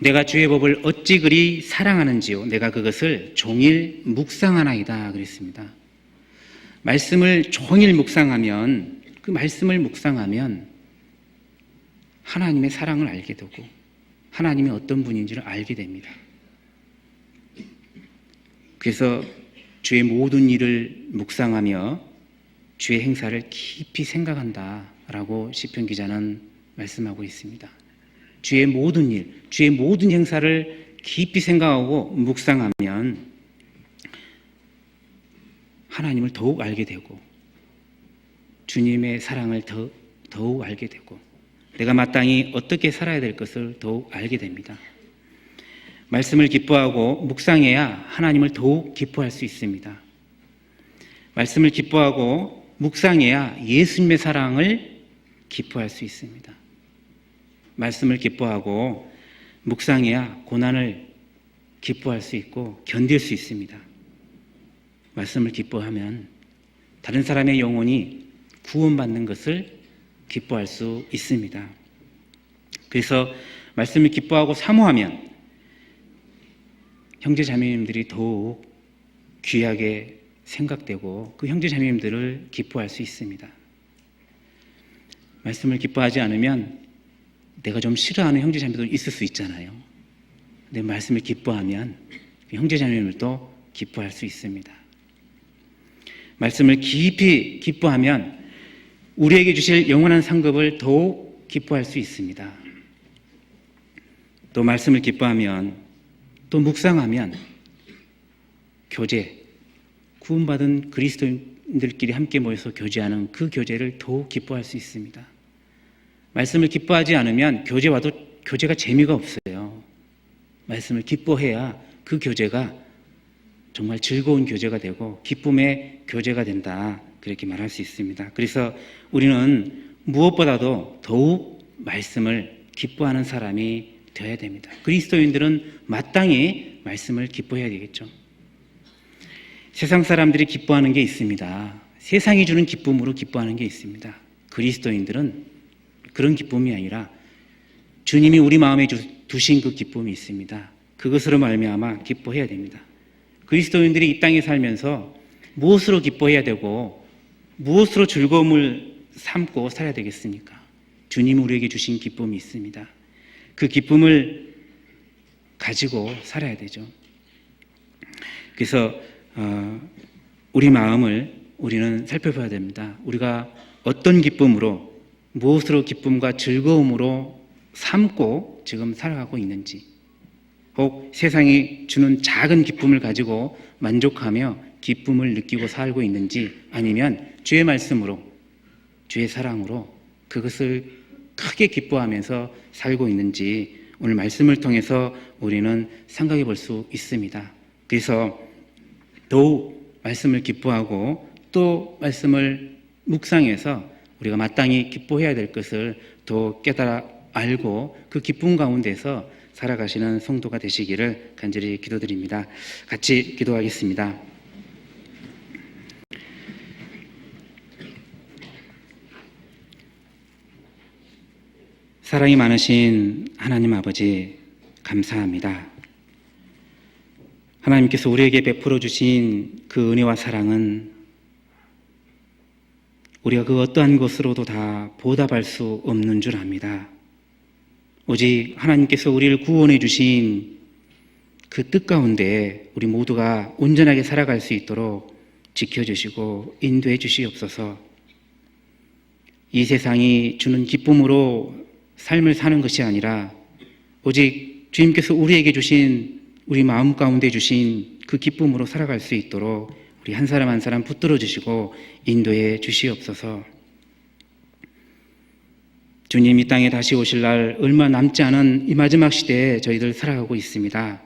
내가 주의 법을 어찌 그리 사랑하는지요 내가 그것을 종일 묵상하나이다 그랬습니다. 말씀을 종일 묵상하면, 그 말씀을 묵상하면 하나님의 사랑을 알게 되고 하나님이 어떤 분인지를 알게 됩니다. 그래서 주의 모든 일을 묵상하며 주의 행사를 깊이 생각한다라고 시편 기자는 말씀하고 있습니다. 주의 모든 일, 주의 모든 행사를 깊이 생각하고 묵상하면 하나님을 더욱 알게 되고 주님의 사랑을 더욱 알게 되고 내가 마땅히 어떻게 살아야 될 것을 더욱 알게 됩니다. 말씀을 기뻐하고 묵상해야 하나님을 더욱 기뻐할 수 있습니다. 말씀을 기뻐하고 묵상해야 예수님의 사랑을 기뻐할 수 있습니다. 말씀을 기뻐하고 묵상해야 고난을 기뻐할 수 있고 견딜 수 있습니다. 말씀을 기뻐하면 다른 사람의 영혼이 구원받는 것을 기뻐할 수 있습니다. 그래서 말씀을 기뻐하고 사모하면 형제 자매님들이 더욱 귀하게 생각되고 그 형제 자매님들을 기뻐할 수 있습니다. 말씀을 기뻐하지 않으면 내가 좀 싫어하는 형제 자매도 있을 수 있잖아요. 근데 말씀을 기뻐하면 형제 자매님들도 기뻐할 수 있습니다. 말씀을 깊이 기뻐하면 우리에게 주실 영원한 상급을 더욱 기뻐할 수 있습니다. 또 말씀을 기뻐하면, 또 묵상하면 교제, 구원받은 그리스도인들끼리 함께 모여서 교제하는 그 교제를 더욱 기뻐할 수 있습니다. 말씀을 기뻐하지 않으면 교제가 재미가 없어요. 말씀을 기뻐해야 그 교제가 정말 즐거운 교제가 되고 기쁨의 교제가 된다, 그렇게 말할 수 있습니다. 그래서 우리는 무엇보다도 더욱 말씀을 기뻐하는 사람이 되어야 됩니다. 그리스도인들은 마땅히 말씀을 기뻐해야 되겠죠. 세상 사람들이 기뻐하는 게 있습니다. 세상이 주는 기쁨으로 기뻐하는 게 있습니다. 그리스도인들은 그런 기쁨이 아니라 주님이 우리 마음에 두신 그 기쁨이 있습니다. 그것으로 말미암아 기뻐해야 됩니다. 그리스도인들이 이 땅에 살면서 무엇으로 기뻐해야 되고 무엇으로 즐거움을 삼고 살아야 되겠습니까? 주님이 우리에게 주신 기쁨이 있습니다. 그 기쁨을 가지고 살아야 되죠. 그래서 우리 마음을 우리는 살펴봐야 됩니다. 우리가 어떤 기쁨으로, 무엇으로 기쁨과 즐거움으로 삼고 지금 살아가고 있는지, 혹 세상이 주는 작은 기쁨을 가지고 만족하며 기쁨을 느끼고 살고 있는지, 아니면 주의 말씀으로, 주의 사랑으로 그것을 크게 기뻐하면서 살고 있는지 오늘 말씀을 통해서 우리는 생각해 볼 수 있습니다. 그래서 더욱 말씀을 기뻐하고 또 말씀을 묵상해서 우리가 마땅히 기뻐해야 될 것을 더 깨달아 알고 그 기쁨 가운데서 살아가시는 성도가 되시기를 간절히 기도드립니다. 같이 기도하겠습니다. 사랑이 많으신 하나님 아버지, 감사합니다. 하나님께서 우리에게 베풀어 주신 그 은혜와 사랑은 우리가 그 어떠한 것으로도 다 보답할 수 없는 줄 압니다. 오직 하나님께서 우리를 구원해 주신 그 뜻 가운데 우리 모두가 온전하게 살아갈 수 있도록 지켜주시고 인도해 주시옵소서. 이 세상이 주는 기쁨으로 삶을 사는 것이 아니라 오직 주님께서 우리에게 주신, 우리 마음 가운데 주신 그 기쁨으로 살아갈 수 있도록 우리 한 사람 한 사람 붙들어 주시고 인도해 주시옵소서. 주님 이 땅에 다시 오실 날 얼마 남지 않은 이 마지막 시대에 저희들 살아가고 있습니다.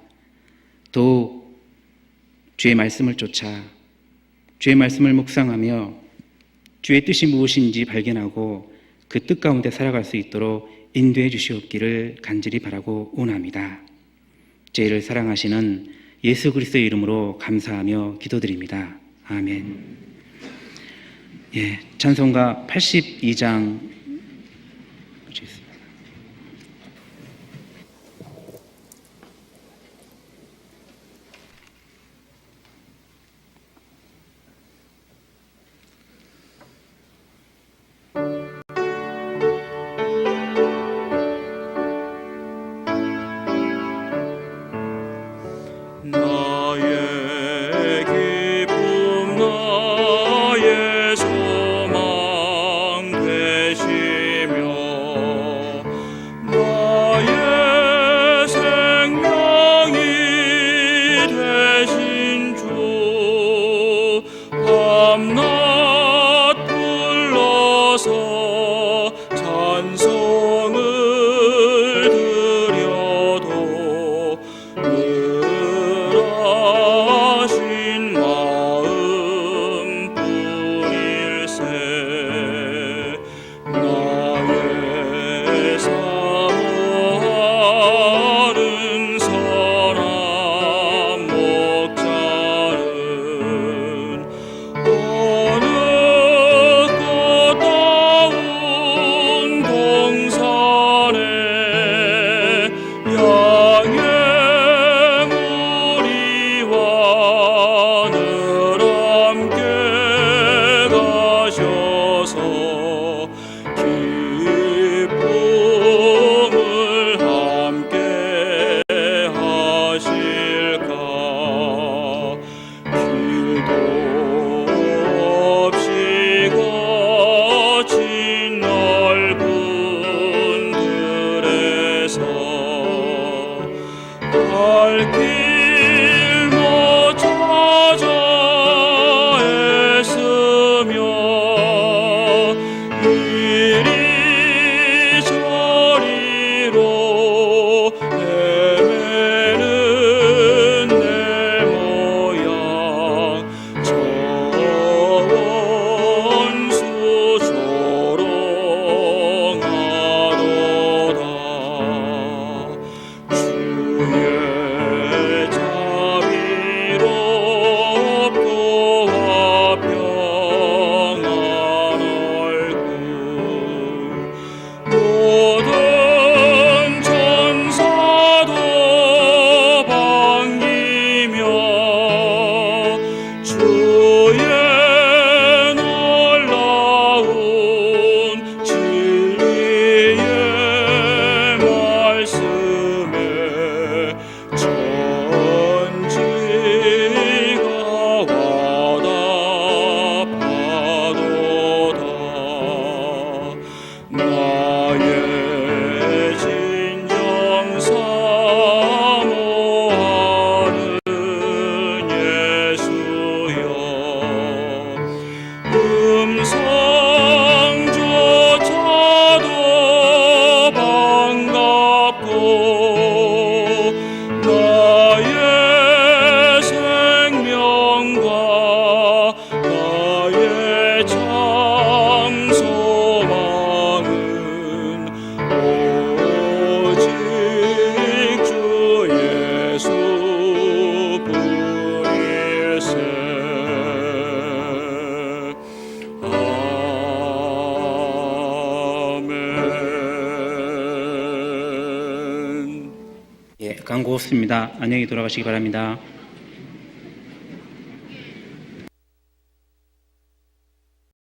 더욱 주의 말씀을 쫓아 주의 말씀을 묵상하며 주의 뜻이 무엇인지 발견하고 그 뜻 가운데 살아갈 수 있도록 인도해 주시옵기를 간절히 바라고 원합니다. 저희를 사랑하시는 예수 그리스도의 이름으로 감사하며 기도드립니다. 아멘. 찬송가 82장 어느 간고 없습니다. 안녕히 돌아가시기 바랍니다.